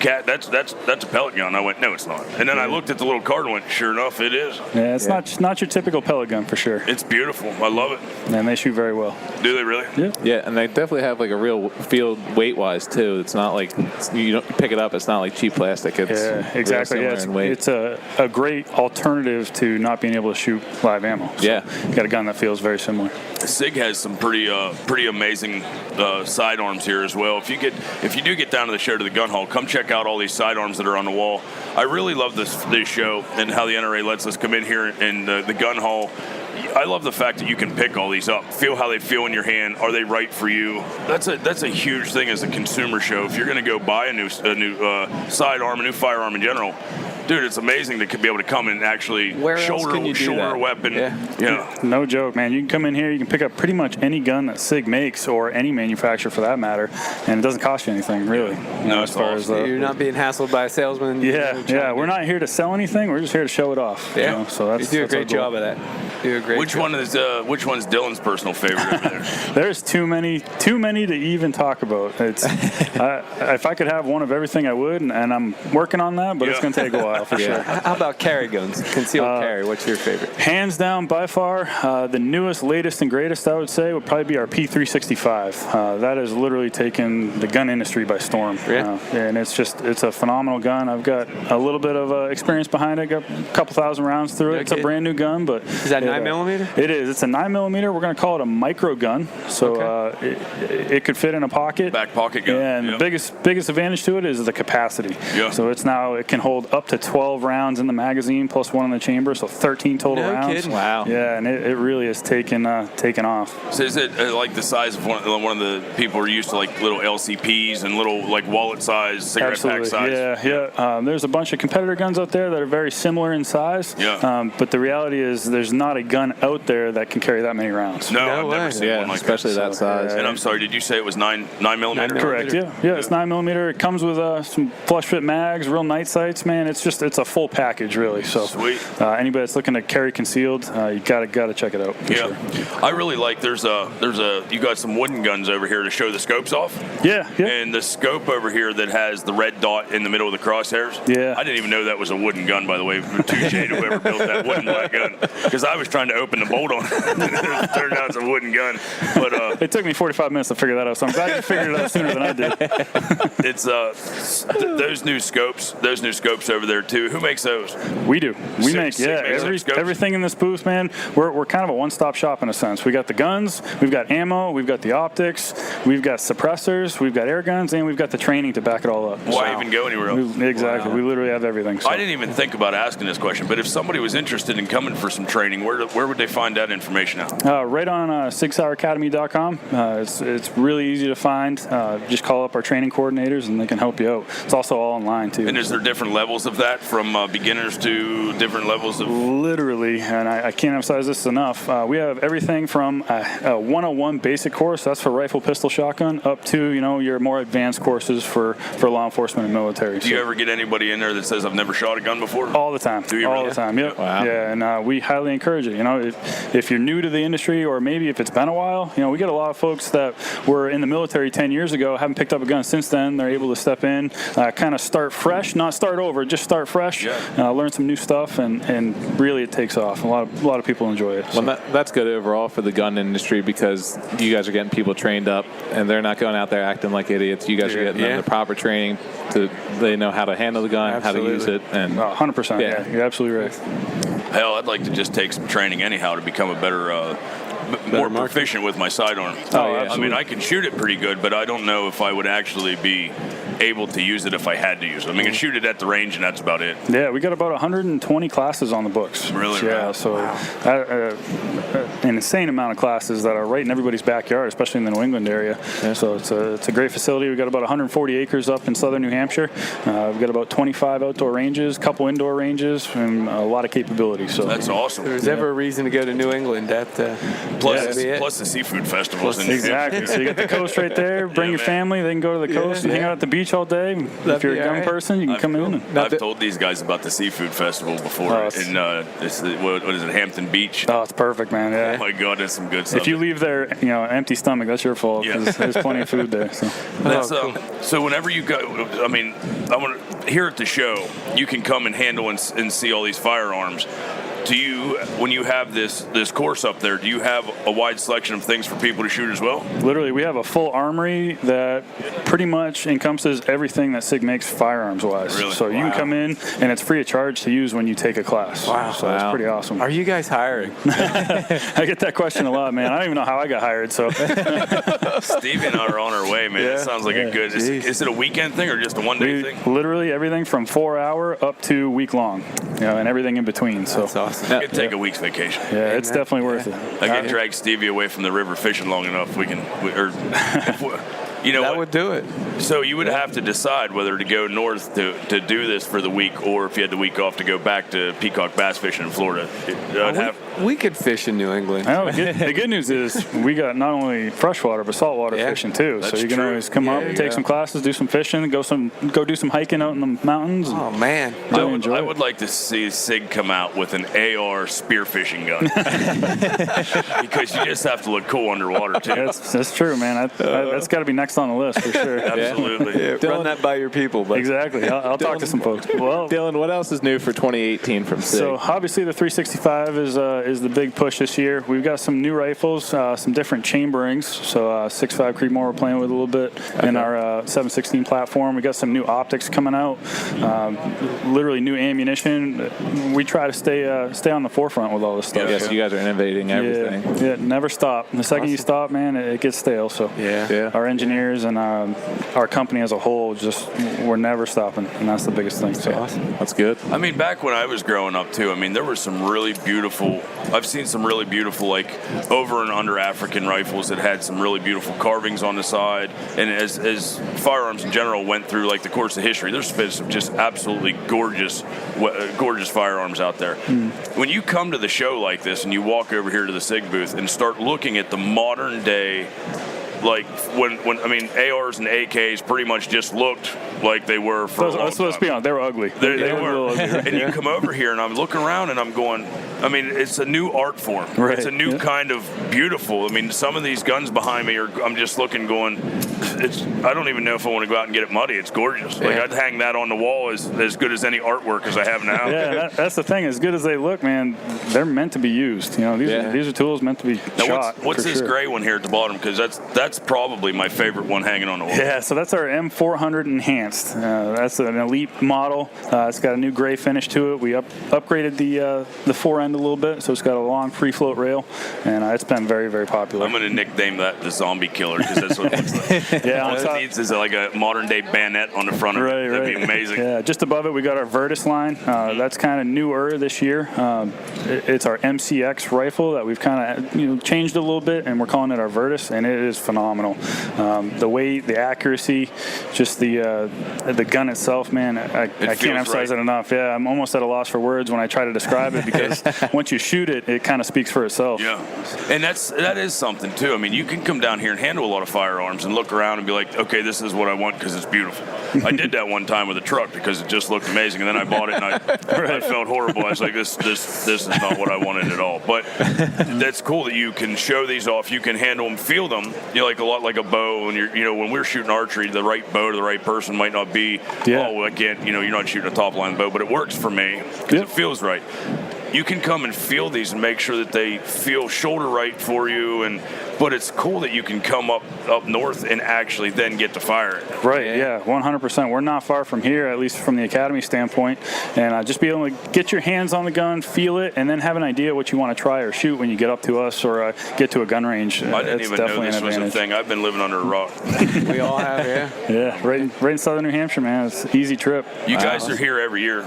"Cat, that's a pellet gun." I went, "No, it's not." And then I looked at the little card and went, "Sure enough, it is." Yeah, it's not your typical pellet gun for sure. It's beautiful. I love it. And they shoot very well. Do they really? Yeah, and they definitely have like a real field weight-wise too. It's not like you don't pick it up. It's not like cheap plastic. It's exactly. Real similar in weight. It's a great alternative to not being able to shoot live ammo. So you got a gun that feels very similar. Sig has some pretty amazing sidearms here as well. If you do get down to the show to the gun hall, come check out all these sidearms that are on the wall. I really love this show and how the NRA lets us come in here in the gun hall. I love the fact that you can pick all these up, feel how they feel in your hand. Are they right for you? That's a huge thing as a consumer show. If you're going to go buy a new sidearm, a new firearm in general, dude, it's amazing to be able to come and actually shoulder a weapon. Yeah. No joke, man. You can come in here, you can pick up pretty much any gun that Sig makes or any manufacturer for that matter, and it doesn't cost you anything, really. As far as you're not being hassled by a salesman. Yeah. We're not here to sell anything. We're just here to show it off. Yeah. So that's you do a great job of that. Which one's Dylan's personal favorite over there? There's too many to even talk about. It's if I could have one of everything, I would, and I'm working on that, but it's going to take a while. while for sure. How about carry guns? Concealed carry. What's your favorite? Hands down, by far, the newest, latest, and greatest, I would say, would probably be our P365. That has literally taken the gun industry by storm. And it's a phenomenal gun. I've got a little bit of experience behind it. Got a couple thousand rounds through it. It's a brand new gun, but is that 9mm? It is. It's a 9mm. We're going to call it a micro gun. So it could fit in a pocket. Back pocket gun. Yeah, and the biggest advantage to it is the capacity. Yeah. So it can hold up to 12 rounds in the magazine plus one in the chamber, so 13 total rounds. Kidding. Wow. Yeah, and it really has taken off. So is it like the size of one of the people who are used to like little LCPs and little like wallet size, cigarette pack size? Yeah. There's a bunch of competitor guns out there that are very similar in size. Yeah. But the reality is there's not a gun out there that can carry that many rounds. No, I've never seen one like especially that size. And I'm sorry, did you say it was 9mm? Correct. Yeah. It's 9mm. It comes with some flush fit mags, real night sights. Man, it's a full package really. So sweet. Anybody that's looking to carry concealed, you gotta check it out. For sure. I really like. There's you got some wooden guns over here to show the scopes off. Yeah. And the scope over here that has the red dot in the middle of the crosshairs. Yeah. I didn't even know that was a wooden gun, by the way. Touche to whoever built that wooden black gun, because I was trying to open the bolt on it. It turned out it's a wooden gun. But it took me 45 minutes to figure that out, so I'm glad you figured it out sooner than I did. It's those new scopes over there too. Who makes those? We do. We make scopes? everything in this booth, man. We're kind of a one-stop shop in a sense. We got the guns, we've got ammo, we've got the optics, we've got suppressors, we've got air guns, and we've got the training to back it all up. Why even go anywhere else? Exactly. Wow. We literally have everything. So. I didn't even think about asking this question, but if somebody was interested in coming for some training, where would they find that information out? Right on SigSauerAcademy.com. It's really easy to find. Just call up our training coordinators, and they can help you out. It's also all online too. And is there different levels of that, from beginners to different levels of? Literally, and I can't emphasize this enough. We have everything from a 101 basic course, that's for rifle, pistol, shotgun, up to your more advanced courses for law enforcement and military. Do you ever get anybody in there that says, I've never shot a gun before? All the time. Do you all really? The time? Yep. Wow. Yeah, and we highly encourage it. If you're new to the industry, or maybe if it's been a while, we get a lot of folks that were in the military 10 years ago, haven't picked up a gun since then. They're able to step in, kind of start fresh, not start over, just start fresh, learn some new stuff, and really it takes off. A lot of people enjoy it. So. Well, that's good overall for the gun industry, because you guys are getting people trained up, and they're not going out there acting like idiots. You guys are getting them the proper training they know how to handle the gun, how to use it, and 100%. Yeah, you're absolutely right. Hell, I'd like to just take some training anyhow to become a better more proficient with my sidearm. I mean, I can shoot it pretty good, but I don't know if I would actually be able to use it if I had to use it. I mean, I can shoot it at the range, and that's about it. Yeah, we got about 120 classes on the books. Really? Yeah, so an insane amount of classes that are right in everybody's backyard, especially in the New England area. Yeah. So it's a great facility. We've got about 140 acres up in southern New Hampshire. We've got about 25 outdoor ranges, a couple indoor ranges, and a lot of capability. So that's awesome. If there's ever a reason to go to New England, plus the seafood festivals. Exactly. So you got the coast right there. Bring your family. They can go to the coast and hang out at the beach all day. If you're a young person, you can come in. I've told these guys about the seafood festival before in what is it, Hampton Beach? Oh, it's perfect, man. Yeah. Oh my God, that's some good stuff. If you leave there, empty stomach, that's your fault. Because there's plenty of food there. So. So whenever you go, I mean, I want to here at the show, you can come and handle and see all these firearms. Do you, when you have this course up there, do you have a wide selection of things for people to shoot as well? Literally, we have a full armory that pretty much encompasses everything that SIG makes firearms-wise. Really? So you can come in, and it's free of charge to use when you take a class. Wow. So that's pretty awesome. Are you guys hiring? I get that question a lot, man. I don't even know how I got hired. So Stevie and I are on our way, man. It sounds like a good. Is it a weekend thing or just a one-day thing? Literally everything from 4-hour up to week-long, and everything in between. So that's awesome. I could take a week's vacation. Yeah, it's definitely worth it. I can drag Stevie away from the river fishing long enough. That would do it. So you would have to decide whether to go north to do this for the week, or if you had the week off to go back to peacock bass fishing in Florida. We could fish in New England. Oh, the good news is we got not only freshwater but saltwater fishing too. That's so you can true. always come up, take some classes, do some fishing, go do some hiking out in the mountains. Oh man, I would like to see Sig come out with an AR spearfishing gun because you just have to look cool underwater too. That's true, man. That's got to be next next on the list for sure. Absolutely. Yeah, run that by your people. But. Exactly. I'll talk to some folks. Well, Dylan, what else is new for 2018 from SIG? So obviously the 365 is the big push this year. We've got some new rifles, some different chamberings. So 6.5 Creedmoor we're playing with a little bit in our 7.16 platform. We got some new optics coming out. Literally new ammunition. We try to stay on the forefront with all this stuff. Yes, you guys are innovating everything. Yeah, never stop. The second you stop, man, it gets stale. So our engineers and our company as a whole, we're never stopping, and that's the biggest thing. So that's good. I mean, back when I was growing up too, I mean, there were some really beautiful. I've seen some really beautiful, like over and under African rifles that had some really beautiful carvings on the side. And as firearms in general went through like the course of history, there's been some just absolutely gorgeous firearms out there. When you come to the show like this and you walk over here to the SIG booth and start looking at the modern day, like when I mean ARs and AKs pretty much just looked like they were for a long time. Let's be honest, they were ugly. They were. A little ugly, right? And you come over here and I'm looking around and I'm going, I mean, it's a new art form. Right. It's a new kind of beautiful. I mean, some of these guns behind me I'm just looking going, I don't even know if I want to go out and get it muddy. It's gorgeous. Like I'd hang that on the wall as good as any artwork as I have now. Yeah, that's the thing. As good as they look, man, they're meant to be used. You know, these are tools meant to be shot. What's this gray one here at the bottom? Because that's probably my favorite one hanging on the wall. Yeah, so that's our M400 Enhanced. That's an elite model. It's got a new gray finish to it. We upgraded the fore end a little bit, so it's got a long free float rail, and it's been very, very popular. I'm going to nickname that the Zombie Killer because that's what it looks like. Yeah, all it needs is like a modern day bayonet on the front of it. That'd be amazing. Yeah, just above it we got our Virtus line. That's kind of newer this year. It's our MCX rifle that we've kind of changed a little bit, and we're calling it our Virtus, and it is phenomenal. The weight, the accuracy, just the gun itself, man. I can't emphasize it enough. Yeah, I'm almost at a loss for words when I try to describe it because once you shoot it, it kind of speaks for itself. Yeah, and that is something too. I mean, you can come down here and handle a lot of firearms and look around and be like, okay, this is what I want because it's beautiful. I did that one time with a truck because it just looked amazing, and then I bought it and I felt horrible. I was like, this is not what I wanted at all. But that's cool that you can show these off. You can handle them, feel them. Like a lot like a bow. And when we're shooting archery, the right bow to the right person might not be. I can't. You're not shooting a top line bow, but it works for me because it feels right. You can come and feel these and make sure that they feel shoulder right for you, but it's cool that you can come up north and actually then get to fire it. Right, yeah, 100%. We're not far from here, at least from the academy standpoint, and just be able to get your hands on the gun, feel it, and then have an idea what you want to try or shoot when you get up to us or get to a gun range. I didn't even know this was a thing. I've been living under a rock. We all have, Yeah, right in southern New Hampshire, man. It's an easy trip. You guys are here every year.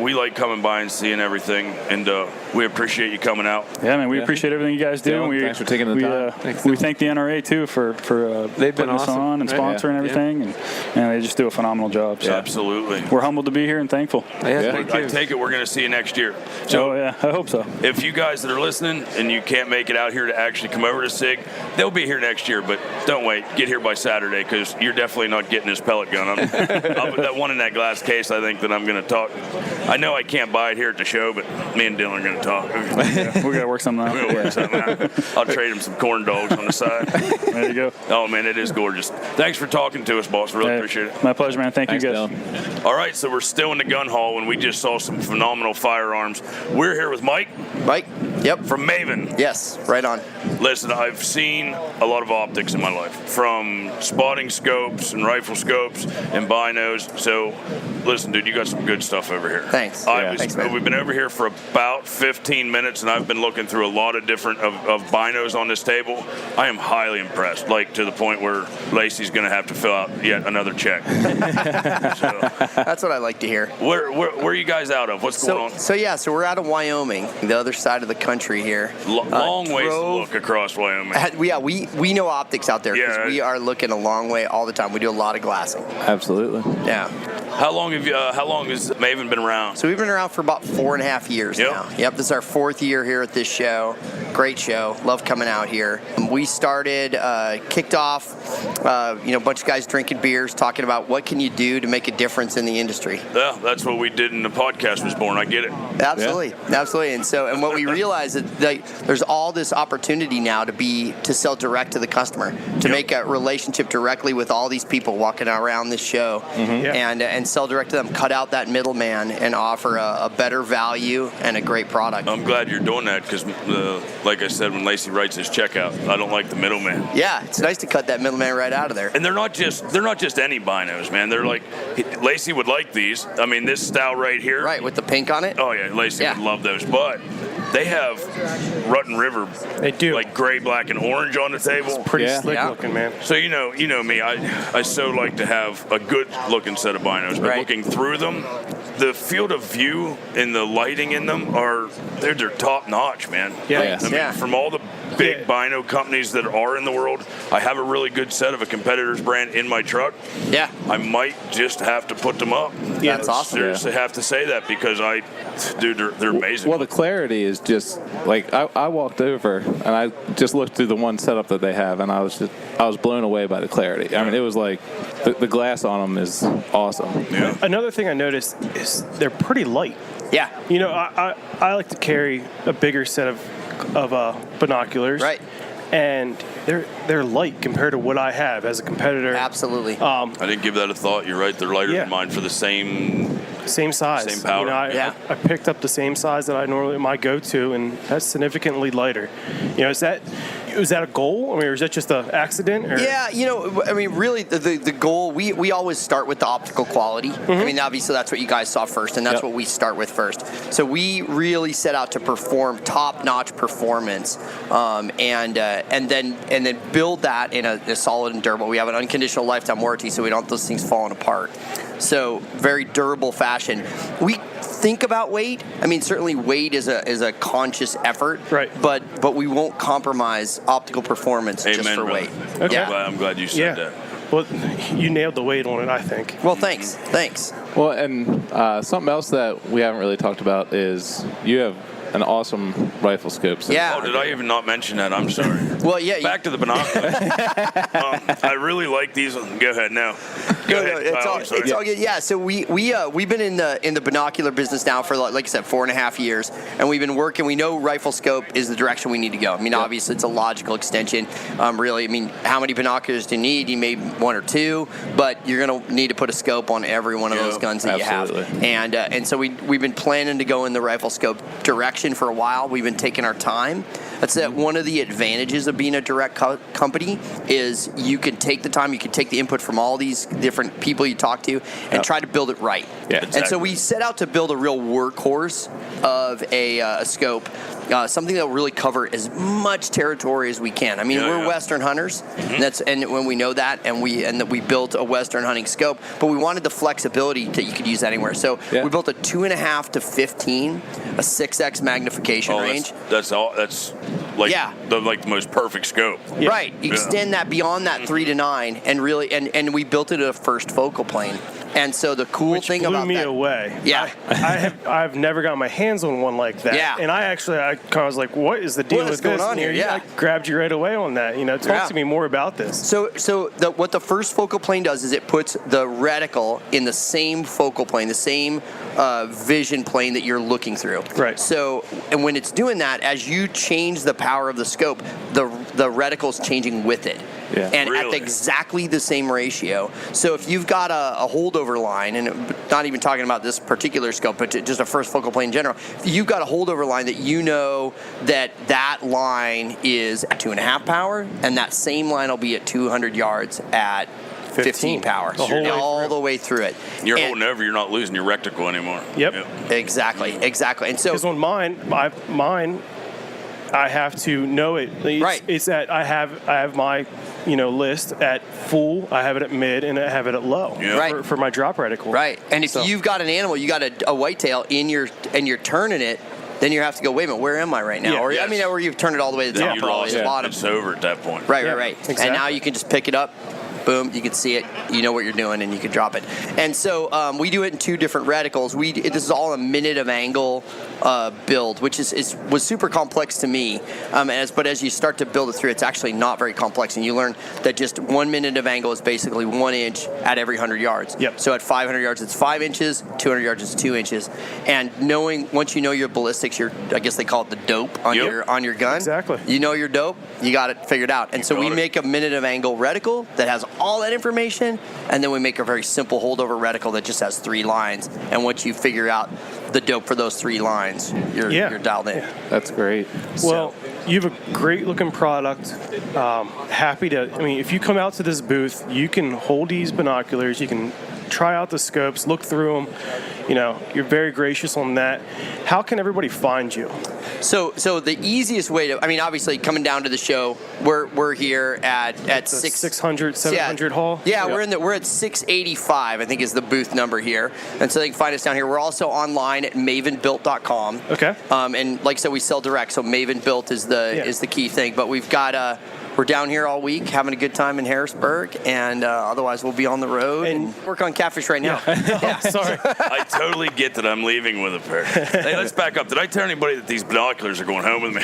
We like coming by and seeing everything. And we appreciate you coming out. Yeah, man, we appreciate everything you guys do. Dylan, thanks for taking the time. We thank the NRA, too, for they've been putting us on and sponsoring everything. And they just do a phenomenal job. So absolutely. We're humbled to be here and thankful. I take it we're going to see you next year. So, I hope so. If you guys that are listening and you can't make it out here to actually come over to SIG, they'll be here next year, but don't wait. Get here by Saturday because you're definitely not getting this pellet gun. I'll put that one in that glass case, I think, that I'm going to talk. I know I can't buy it here at the show, but me and Dylan are going to talk. We got to work something out. I'll trade him some corn dogs on the side. There you go. Oh, man, it is gorgeous. Thanks for talking to us, boss. Really appreciate it. My pleasure, man. Thanks, you guys. Dylan. All right, so we're still in the gun hall, and we just saw some phenomenal firearms. We're here with Mike. Mike? Yep. From Maven. Yes, right on. Listen, I've seen a lot of optics in my life, from spotting scopes and rifle scopes and binos. So, listen, dude, you got some good stuff over here. Thanks. Thanks, man. We've been over here for about 15 minutes, and I've been looking through a lot of different of binos on this table. I am highly impressed, like to the point where Lacey's going to have to fill out yet another check. That's what I like to hear. Where are you guys out of? What's going on? So we're out of Wyoming, the other side of the country here. Long ways to look across Wyoming. We know optics out there because we are looking a long way all the time. We do a lot of glassing. Absolutely. Yeah. How long has Maven been around? So we've been around for about 4.5 years now. Yep, this is our 4th year here at this show. Great show. Love coming out here. We started, kicked off, a bunch of guys drinking beers, talking about what can you do to make a difference in the industry. Yeah, that's what we did, and the podcast was born. I get it. Absolutely, absolutely. And what we realized is that there's all this opportunity now to sell direct to the customer, to make a relationship directly with all these people walking around this show, and sell direct to them. Cut out that middleman and offer a better value and a great product. I'm glad you're doing that because, like I said, when Lacey writes his checkout, I don't like the middleman. Yeah, it's nice to cut that middleman right out of there. And they're not just any binos, man. They're like, Lacey would like these. I mean, this style right here. Right, with the pink on it? Oh, yeah, Lacey would love those. But they have Rutten River. They do. Like gray, black, and orange on the table. It's pretty slick looking, man. So, you know me. I so like to have a good looking set of binos. But looking through them, the field of view and the lighting in them they're top notch, man. Yeah. I mean, from all the big bino companies that are in the world, I have a really good set of a competitor's brand in my truck. Yeah. I might just have to put them up. Yeah, that's awesome. Seriously have to say that because they're amazing. Well, the clarity is just like I walked over and I just looked through the one setup that they have, and I was blown away by the clarity. I mean, it was like the glass on them is awesome. Yeah. Another thing I noticed is they're pretty light. Yeah. I like to carry a bigger set of binoculars. Right. And they're light compared to what I have as a competitor. Absolutely. I didn't give that a thought. You're right. They're lighter than mine for the same size, same power. I picked up the same size that I normally my go-to, and that's significantly lighter. Is that a goal? I mean, or is that just an accident? Or? Yeah, I mean, really, the goal, we always start with the optical quality. I mean, obviously, that's what you guys saw first, and that's what we start with first. So we really set out to perform top-notch performance, and then build that in a solid and durable. We have an unconditional lifetime warranty, so we don't want those things falling apart. So very durable fashion. We think about weight. I mean, certainly weight is a conscious effort, right? But we won't compromise optical performance just for brother. weight. Okay. I'm glad you said that. Well, you nailed the weight on it, I think. Well, thanks. Well, and something else that we haven't really talked about is you have an awesome rifle scope. Yeah. Oh, did I even not mention that? I'm sorry. Well, yeah. Back to the binoculars. I really like these. Go ahead now. Go ahead. It's all good. Yeah. So we've been in the binocular business now for, like I said, 4.5 years, and we've been working. We know rifle scope is the direction we need to go. I mean, obviously it's a logical extension. Really, I mean, how many binoculars do you need? You may one or two, but you're going to need to put a scope on every one of those guns that you have. And so we've been planning to go in the rifle scope direction for a while. We've been taking our time. That's one of the advantages of being a direct company is you can take the time, you can take the input from all these different people you talk to and try to build it right. Yeah, exactly. And so we set out to build a real workhorse of a scope, something that will really cover as much territory as we can. I mean, we're Western hunters, and when we know that, and we built a Western hunting scope, but we wanted the flexibility that you could use anywhere. So we built a 2.5 to 15, a 6x magnification range. That's like the most perfect scope. Yeah. Right. You extend that beyond that 3 to 9, and really, and we built it at a first focal plane. And so the cool thing about that, blew me away. Yeah, I've never got my hands on one like that. Yeah, and I kind of was like, "What is the deal with going this?" on here? I grabbed you right away on that. Talk to me more about this. So what the first focal plane does is it puts the reticle in the same focal plane, the same vision plane that you're looking through. Right. So, and when it's doing that, as you change the power of the scope, the reticle's changing with it. Yeah. And at exactly the same ratio. So if you've got a holdover line, and not even talking about this particular scope, but just a first focal plane in general, if you've got a holdover line that you know that line is at 2.5 power, and that same line will be at 200 yards at 15 power. All the way through it. You're holding over, you're not losing your reticle anymore. Yep. Exactly. And so, because on mine, I have to know it. It's that I have my list at full, I have it at mid, and I have it at low for my drop reticle. Right. And if you've got an animal, you got a whitetail and you're turning it, then you have to go, wait a minute, where am I right now? Or you've turned it all the way to the top or all the way to the bottom. It's over at that point. Right. Exactly. And now you can just pick it up, boom, you can see it, you know what you're doing, and you can drop it. And so we do it in 2 different reticles. This is all a minute of angle build, which was super complex to me. But as you start to build it through, it's actually not very complex, and you learn that just 1 minute of angle is basically 1 inch at every 100 yards. Yep. So at 500 yards, it's 5 inches. 200 yards is 2 inches. And once you know your ballistics, I guess they call it the dope on your gun. Exactly. You know your dope, you got it figured out. And so we make a minute of angle reticle that has all that information, and then we make a very simple holdover reticle that just has 3 lines. And once you figure out the dope for those 3 lines, you're dialed in. That's great. Well, you have a great looking product. If you come out to this booth, you can hold these binoculars, you can try out the scopes, look through them. You're very gracious on that. How can everybody find you? So the easiest way to, obviously coming down to the show, we're here at 600, 700 hall. Yeah, we're at 685, I think is the booth number here. And so they can find us down here. We're also online at mavenbuilt.com. Okay. And like I said, we sell direct, so Maven Built is the key thing. But we've got we're down here all week having a good time in Harrisburg, and otherwise we'll be on the road and work on catfish right now. Yeah. Sorry. I totally get that I'm leaving with a pair. Hey, let's back up. Did I tell anybody that these binoculars are going home with me?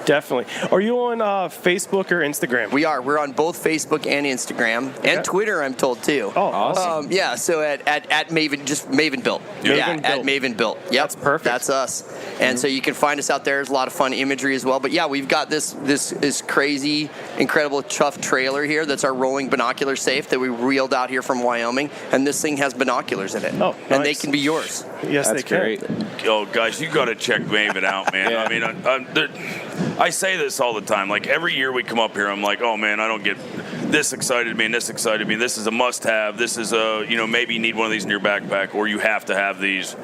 Definitely. Are you on Facebook or Instagram? We are. We're on both Facebook and Instagram and Twitter, I'm told, too. Oh, awesome. So at Maven, just Maven Built. At Maven Built. Yep. That's perfect. That's us. And so you can find us out there. There's a lot of fun imagery as well. But yeah, we've got this crazy, incredible tough trailer here that's our rolling binocular safe that we reeled out here from Wyoming. And this thing has binoculars in it. Oh, nice. And they can be yours. Yes, That's they can. great. Oh, guys, you got to check Maven out, man. I say this all the time. Like, every year we come up here, I'm like, oh, man, I don't get this excited me and this excited me. This is a must-have. This is maybe you need one of these in your backpack, or you have to have these.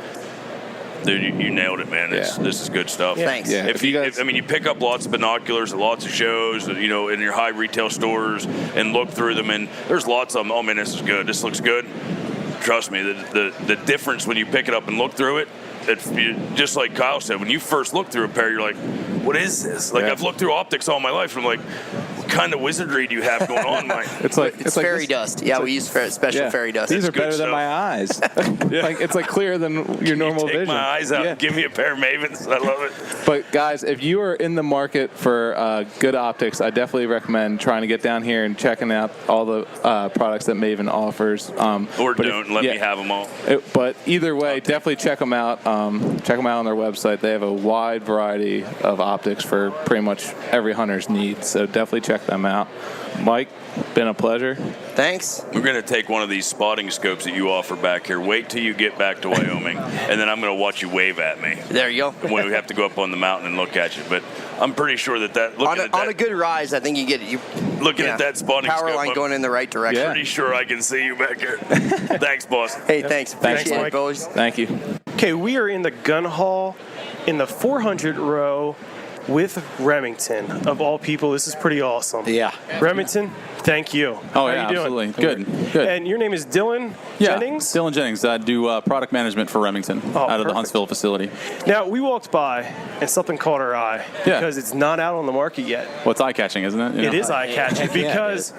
Dude, you nailed it, man. This is good stuff. Yeah. Thanks. Yeah. You pick up lots of binoculars at lots of shows, in your high retail stores, and look through them, and there's lots of them. Oh man, this is good. This looks good. Trust me, the difference when you pick it up and look through it, just like Kyle said, when you first look through a pair, you're like, what is this? Like, I've looked through optics all my life, and I'm like, what kind of wizardry do you have going on? It's like fairy dust. Yeah, we use special fairy dust. These are better than my eyes. It's like clearer than your normal take vision. My eyes out and give me a pair of Mavens. I love it. But guys, if you are in the market for good optics, I definitely recommend trying to get down here and checking out all the products that Maven offers. Let me have them all. But either way, definitely check them out. Check them out on their website. They have a wide variety of optics for pretty much every hunter's needs. So definitely check them out. Mike, been a pleasure. Thanks. We're going to take one of these spotting scopes that you offer back here. Wait till you get back to Wyoming, and then I'm going to watch you wave at me. There you go. When we have to go up on the mountain and look at you. But I'm pretty sure that on a good rise, I think you get you. Looking at that spotting power scope, line going in the right direction. Pretty sure I can see you back here. Thanks, boss. Hey, thanks. Appreciate it, boys. Thank you. Okay, we are in the gun hall in the 400 row with Remington. Of all people, this is pretty awesome. Yeah. Remington, thank you. Oh, How yeah, you doing? absolutely. Good. And your name is Dylan Jennings? Dylan Jennings. I do product management for Remington out of the Huntsville facility. Now, we walked by and something caught our eye because it's not out on the market yet. Well, it's eye-catching, isn't it? It is eye-catching because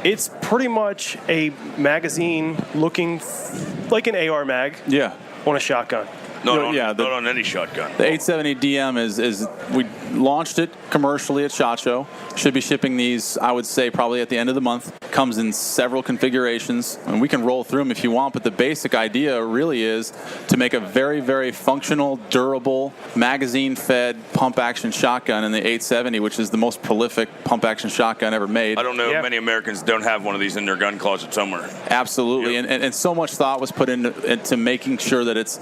it's pretty much a magazine looking like an AR mag on a shotgun. Not on any shotgun. The 870 DM is we launched it commercially at SHOT Show. Should be shipping these, I would say, probably at the end of the month. Comes in several configurations, and we can roll through them if you want, but the basic idea really is to make a very, very functional, durable, magazine-fed pump-action shotgun in the 870, which is the most prolific pump-action shotgun ever made. I don't know if many Americans don't have one of these in their gun closet somewhere. Absolutely, and so much thought was put into making sure that it's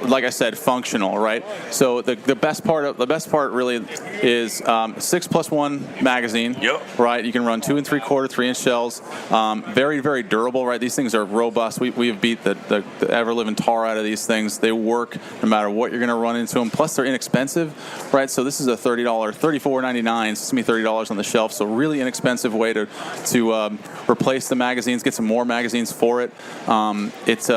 like I said, functional, right? So the best part really is 6+1 magazine. Yep. Right. You can run 2 3/4, 3-inch shells. Very, very durable, right? These things are robust. We have beat the ever-living tar out of these things. They work no matter what you're going to run into them. Plus, they're inexpensive, right? So this is a $34.99. It's going to be $30 on the shelf. So really inexpensive way to replace the magazines, get some more magazines for it. It's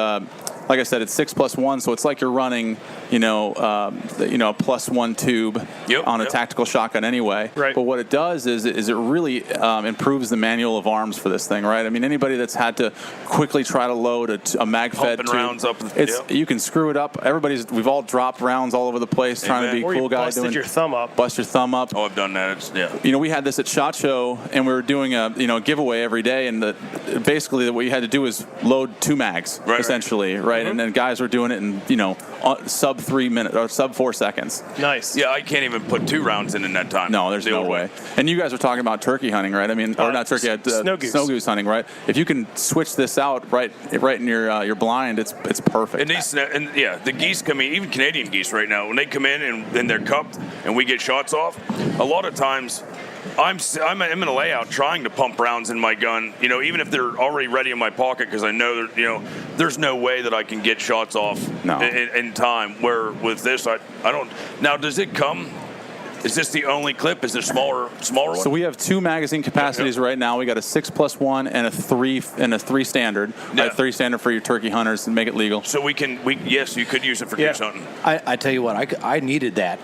like I said, it's 6+1, so it's like you're running, a +1 tube on a tactical shotgun anyway. Right. But what it does is it really improves the manual of arms for this thing, right? I mean, anybody that's had to quickly try to load a mag-fed tube, rounds up. you can screw it up. We've all dropped rounds all over the place trying to be a cool guy. Busted your thumb up. Bust your thumb up. Oh, I've done that. We had this at SHOT Show, and we were doing a giveaway every day, and basically what you had to do is load 2 mags, essentially, right? And then guys were doing it in sub 3 minutes or sub 4 seconds. Nice. Yeah, I can't even put 2 rounds in that time. No, there's no way. And you guys were talking about turkey hunting, right? I mean, or not turkey, snow goose hunting, right? If you can switch this out right in your blind, it's perfect. And the geese come in, even Canadian geese right now, when they come in and they're cupped and we get shots off, a lot of times I'm in a layout trying to pump rounds in my gun, even if they're already ready in my pocket, because I know there's no way that I can get shots off in time. Where with this, I don't. Now, does it come? Is this the only clip? Is there smaller one? So we have 2 magazine capacities right now. We got a 6+1 and a 3 standard. Yeah. 3 standard for your turkey hunters and make it legal. So yes, you could use it for goose hunting. I tell you what, I needed that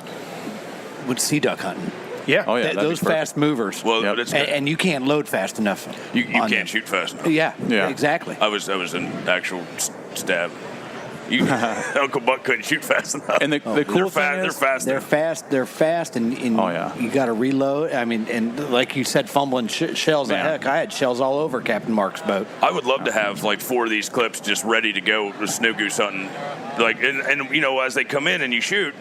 with sea duck hunting. Yeah. Oh, yeah. Those fast movers. Well, and you can't load fast enough. You can't shoot fast enough. Yeah, exactly. I was an actual stab. Uncle Buck couldn't shoot fast enough. And the cool thing is, they're fast, and you got to reload. I mean, and like you said, fumbling shells. Heck, I had shells all over Captain Mark's boat. I would love to have 4 of these clips just ready to go with snow goose hunting. And as they come in and you shoot,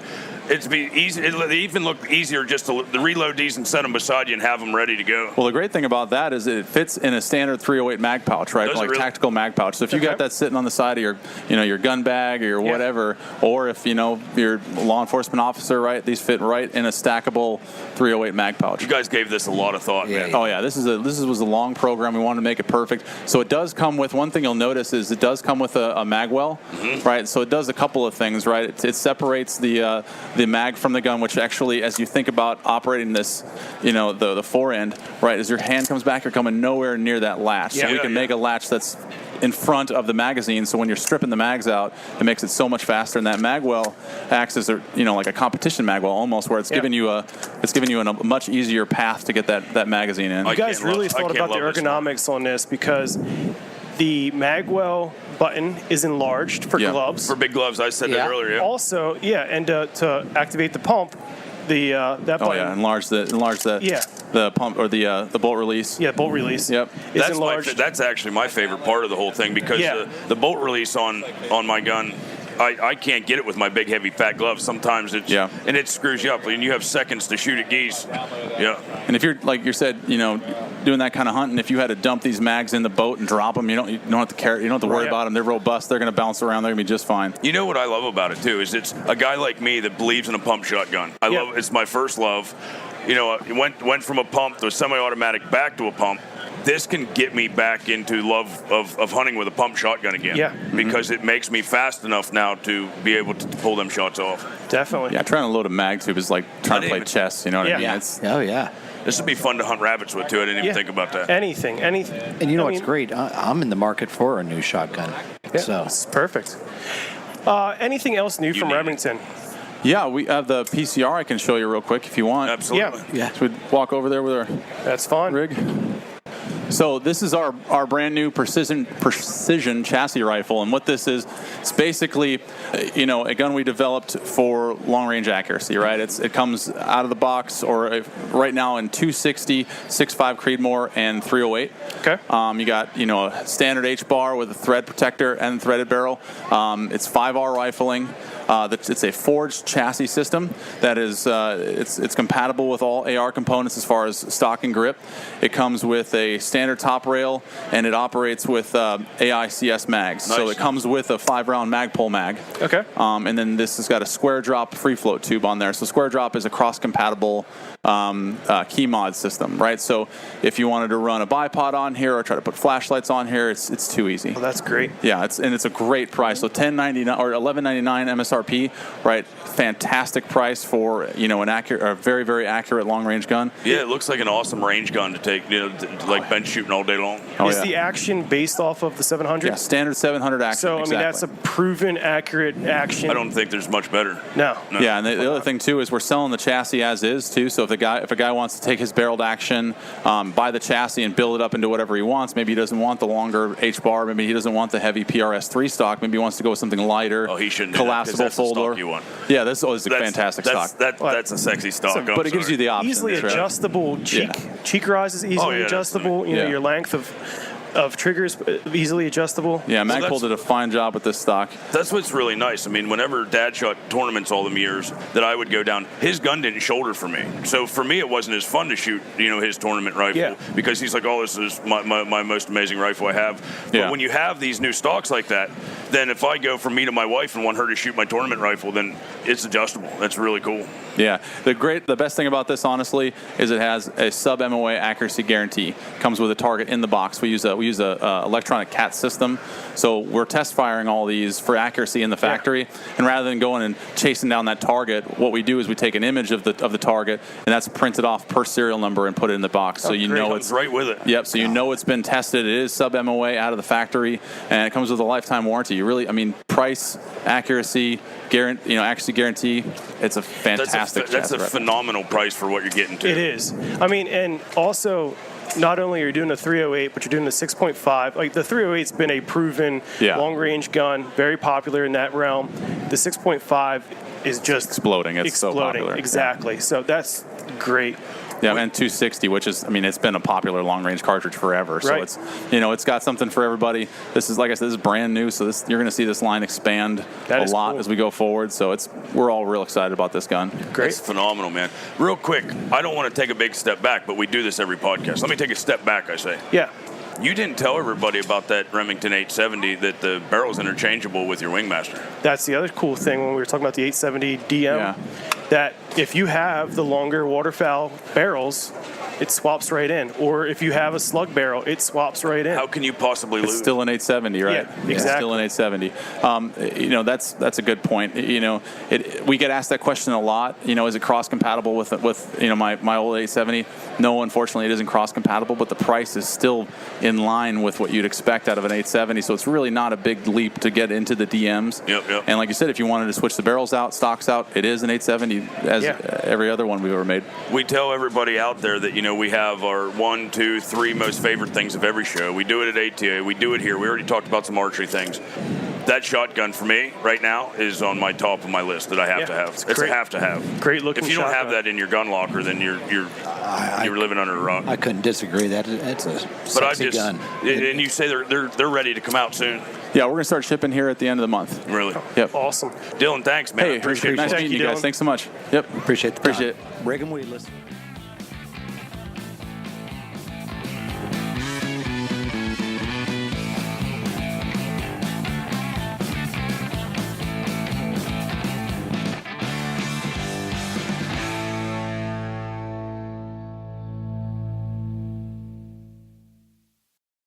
it'd be easy. They even look easier just to reload these and set them beside you and have them ready to go. Well, the great thing about that is it fits in a standard 308 mag pouch, right? Tactical mag pouch. So if you got that sitting on the side of your gun bag or your whatever, or if you're a law enforcement officer, right? These fit right in a stackable 308 mag pouch. You guys gave this a lot of thought, man. Oh yeah, this was a long program. We wanted to make it perfect. So it does come with one thing you'll notice is it does come with a mag well, right? So it does a couple of things, right? It separates the mag from the gun, which actually, as you think about operating this, the forend, right, as your hand comes back, you're coming nowhere near that latch. So we can make a latch that's in front of the magazine, so when you're stripping the mags out, it makes it so much faster. And that mag well acts as like a competition mag well almost, where it's giving you a much easier path to get that magazine in. You guys really thought about the ergonomics on this, because the magwell button is enlarged for gloves. For big gloves, I said that earlier. Also, and to activate the pump, that button. Enlarge the pump or the bolt release. Yeah, bolt release. Yep. That's actually my favorite part of the whole thing, because the bolt release on my gun, I can't get it with my big, heavy, fat gloves. Sometimes and it screws you up. And you have seconds to shoot at geese. Yeah. And if you're, like you said, doing that kind of hunting, if you had to dump these mags in the boat and drop them, you don't have to care. You don't have to worry about them. They're robust. They're going to bounce around. They're going to be just fine. You know what I love about it too is it's a guy like me that believes in a pump shotgun. I love. It's my first love. Went from a pump to a semi-automatic back to a pump. This can get me back into love of hunting with a pump shotgun again. Yeah. Because it makes me fast enough now to be able to pull them shots off. Definitely. Yeah, trying to load a mag tube is like trying to play chess. You know what I mean? This would be fun to hunt rabbits with too. I didn't even think about that. Anything. And what's great? I'm in the market for a new shotgun. Yeah, so it's perfect. Anything else new from Remington? Yeah, we have the PCR I can show you real quick if you want. Absolutely. Yeah. So we'd walk over there with our rig. So this is our brand new precision chassis rifle, and what this is, it's basically, a gun we developed for long range accuracy. Right? It comes out of the box, or right now in 260, 6.5 Creedmoor, and 308. Okay. You got a standard H bar with a thread protector and threaded barrel. It's 5R rifling. It's a forged chassis system that is it's compatible with all AR components as far as stock and grip. It comes with a standard top rail, and it operates with AICS mags. Nice. So it comes with a 5-round Magpul mag. Okay. And then this has got a square drop free float tube on there. So square drop is a cross-compatible key mod system, right? So if you wanted to run a bipod on here or try to put flashlights on here, it's too easy. Well, that's great. Yeah, it's a great price. So $10.99 or $11.99 MSRP. MSRP, right? Fantastic price for a very, very accurate long range gun. Yeah, it looks like an awesome range gun to take, like bench shooting all day long. Is the action based off of the 700? Yeah, standard 700 action. So, I mean, that's a proven accurate action. I don't think there's much better. No. Yeah, and the other thing too is we're selling the chassis as is too. So if a guy wants to take his barreled action, buy the chassis and build it up into whatever he wants. Maybe he doesn't want the longer H bar. Maybe he doesn't want the heavy PRS 3 stock. Maybe he wants to go with something lighter. Oh, he shouldn't. Collapsible folder. You want. Yeah, this is a fantastic stock. That's a sexy stock. But it gives you the option. Easily adjustable cheek rise is easily adjustable. Your length of triggers easily adjustable. Yeah, Mac did a fine job with this stock. That's what's really nice. I mean, whenever Dad shot tournaments all them years that I would go down, his gun didn't shoulder for me. So for me, it wasn't as fun to shoot, his tournament rifle because he's like, oh, this is my most amazing rifle I have. But when you have these new stocks like that, then if I go from me to my wife and want her to shoot my tournament rifle, then it's adjustable. That's really cool. Yeah, the best thing about this, honestly, is it has a sub MOA accuracy guarantee. Comes with a target in the box. We use a electronic CAT system, so we're test firing all these for accuracy in the factory. And rather than going and chasing down that target, what we do is we take an image of the target, and that's printed off per serial number and put it in the box, so it's right with it. Yep. So it's been tested. It is sub MOA out of the factory, and it comes with a lifetime warranty. You really, price, accuracy, accuracy guarantee. It's a fantastic. That's a phenomenal price for what you're getting to. It is. And also, not only are you doing the 308, but you're doing the 6.5. Like the 308's been a proven long-range gun, very popular in that realm. The 6.5 is just exploding. It's so popular. Exactly. So that's great. Yeah, and 260, which is, it's been a popular long-range cartridge forever. So it's, it's got something for everybody. This is, like I said, this is brand new. So you're going to see this line expand a lot as we go forward. So we're all real excited about this gun. Great. It's phenomenal, man. Real quick, I don't want to take a big step back, but we do this every podcast. Let me take a step back, I say. Yeah. You didn't tell everybody about that Remington 870 that the barrel's interchangeable with your Wingmaster. That's the other cool thing when we were talking about the 870 DM, that if you have the longer waterfowl barrels, it swaps right in. Or if you have a slug barrel, it swaps right in. How can you possibly lose? It's still an 870, right? Yeah, exactly. It's still an 870. That's a good point. We get asked that question a lot. Is it cross compatible with my old 870? No, unfortunately, it isn't cross compatible. But the price is still in line with what you'd expect out of an 870. So it's really not a big leap to get into the DMs. Yep. And like you said, if you wanted to switch the barrels out, stocks out, it is an 870 as every other one we've ever made. We tell everybody out there that we have our 1, 2, 3 most favorite things of every show. We do it at ATA. We do it here. We already talked about some archery things. That shotgun for me right now is on my top of my list that I have to have. It's a have to have. Great looking. If you don't have that in your gun locker, then you're living under a rock. I couldn't disagree. It's a sexy gun. And you say they're ready to come out soon. Yeah, we're gonna start shipping here at the end of the month. Really? Yep. Awesome. Dylan, thanks, man. Hey, I appreciate it. Nice meeting you guys. Thanks so much. Yep. Appreciate it. Brigham weedless.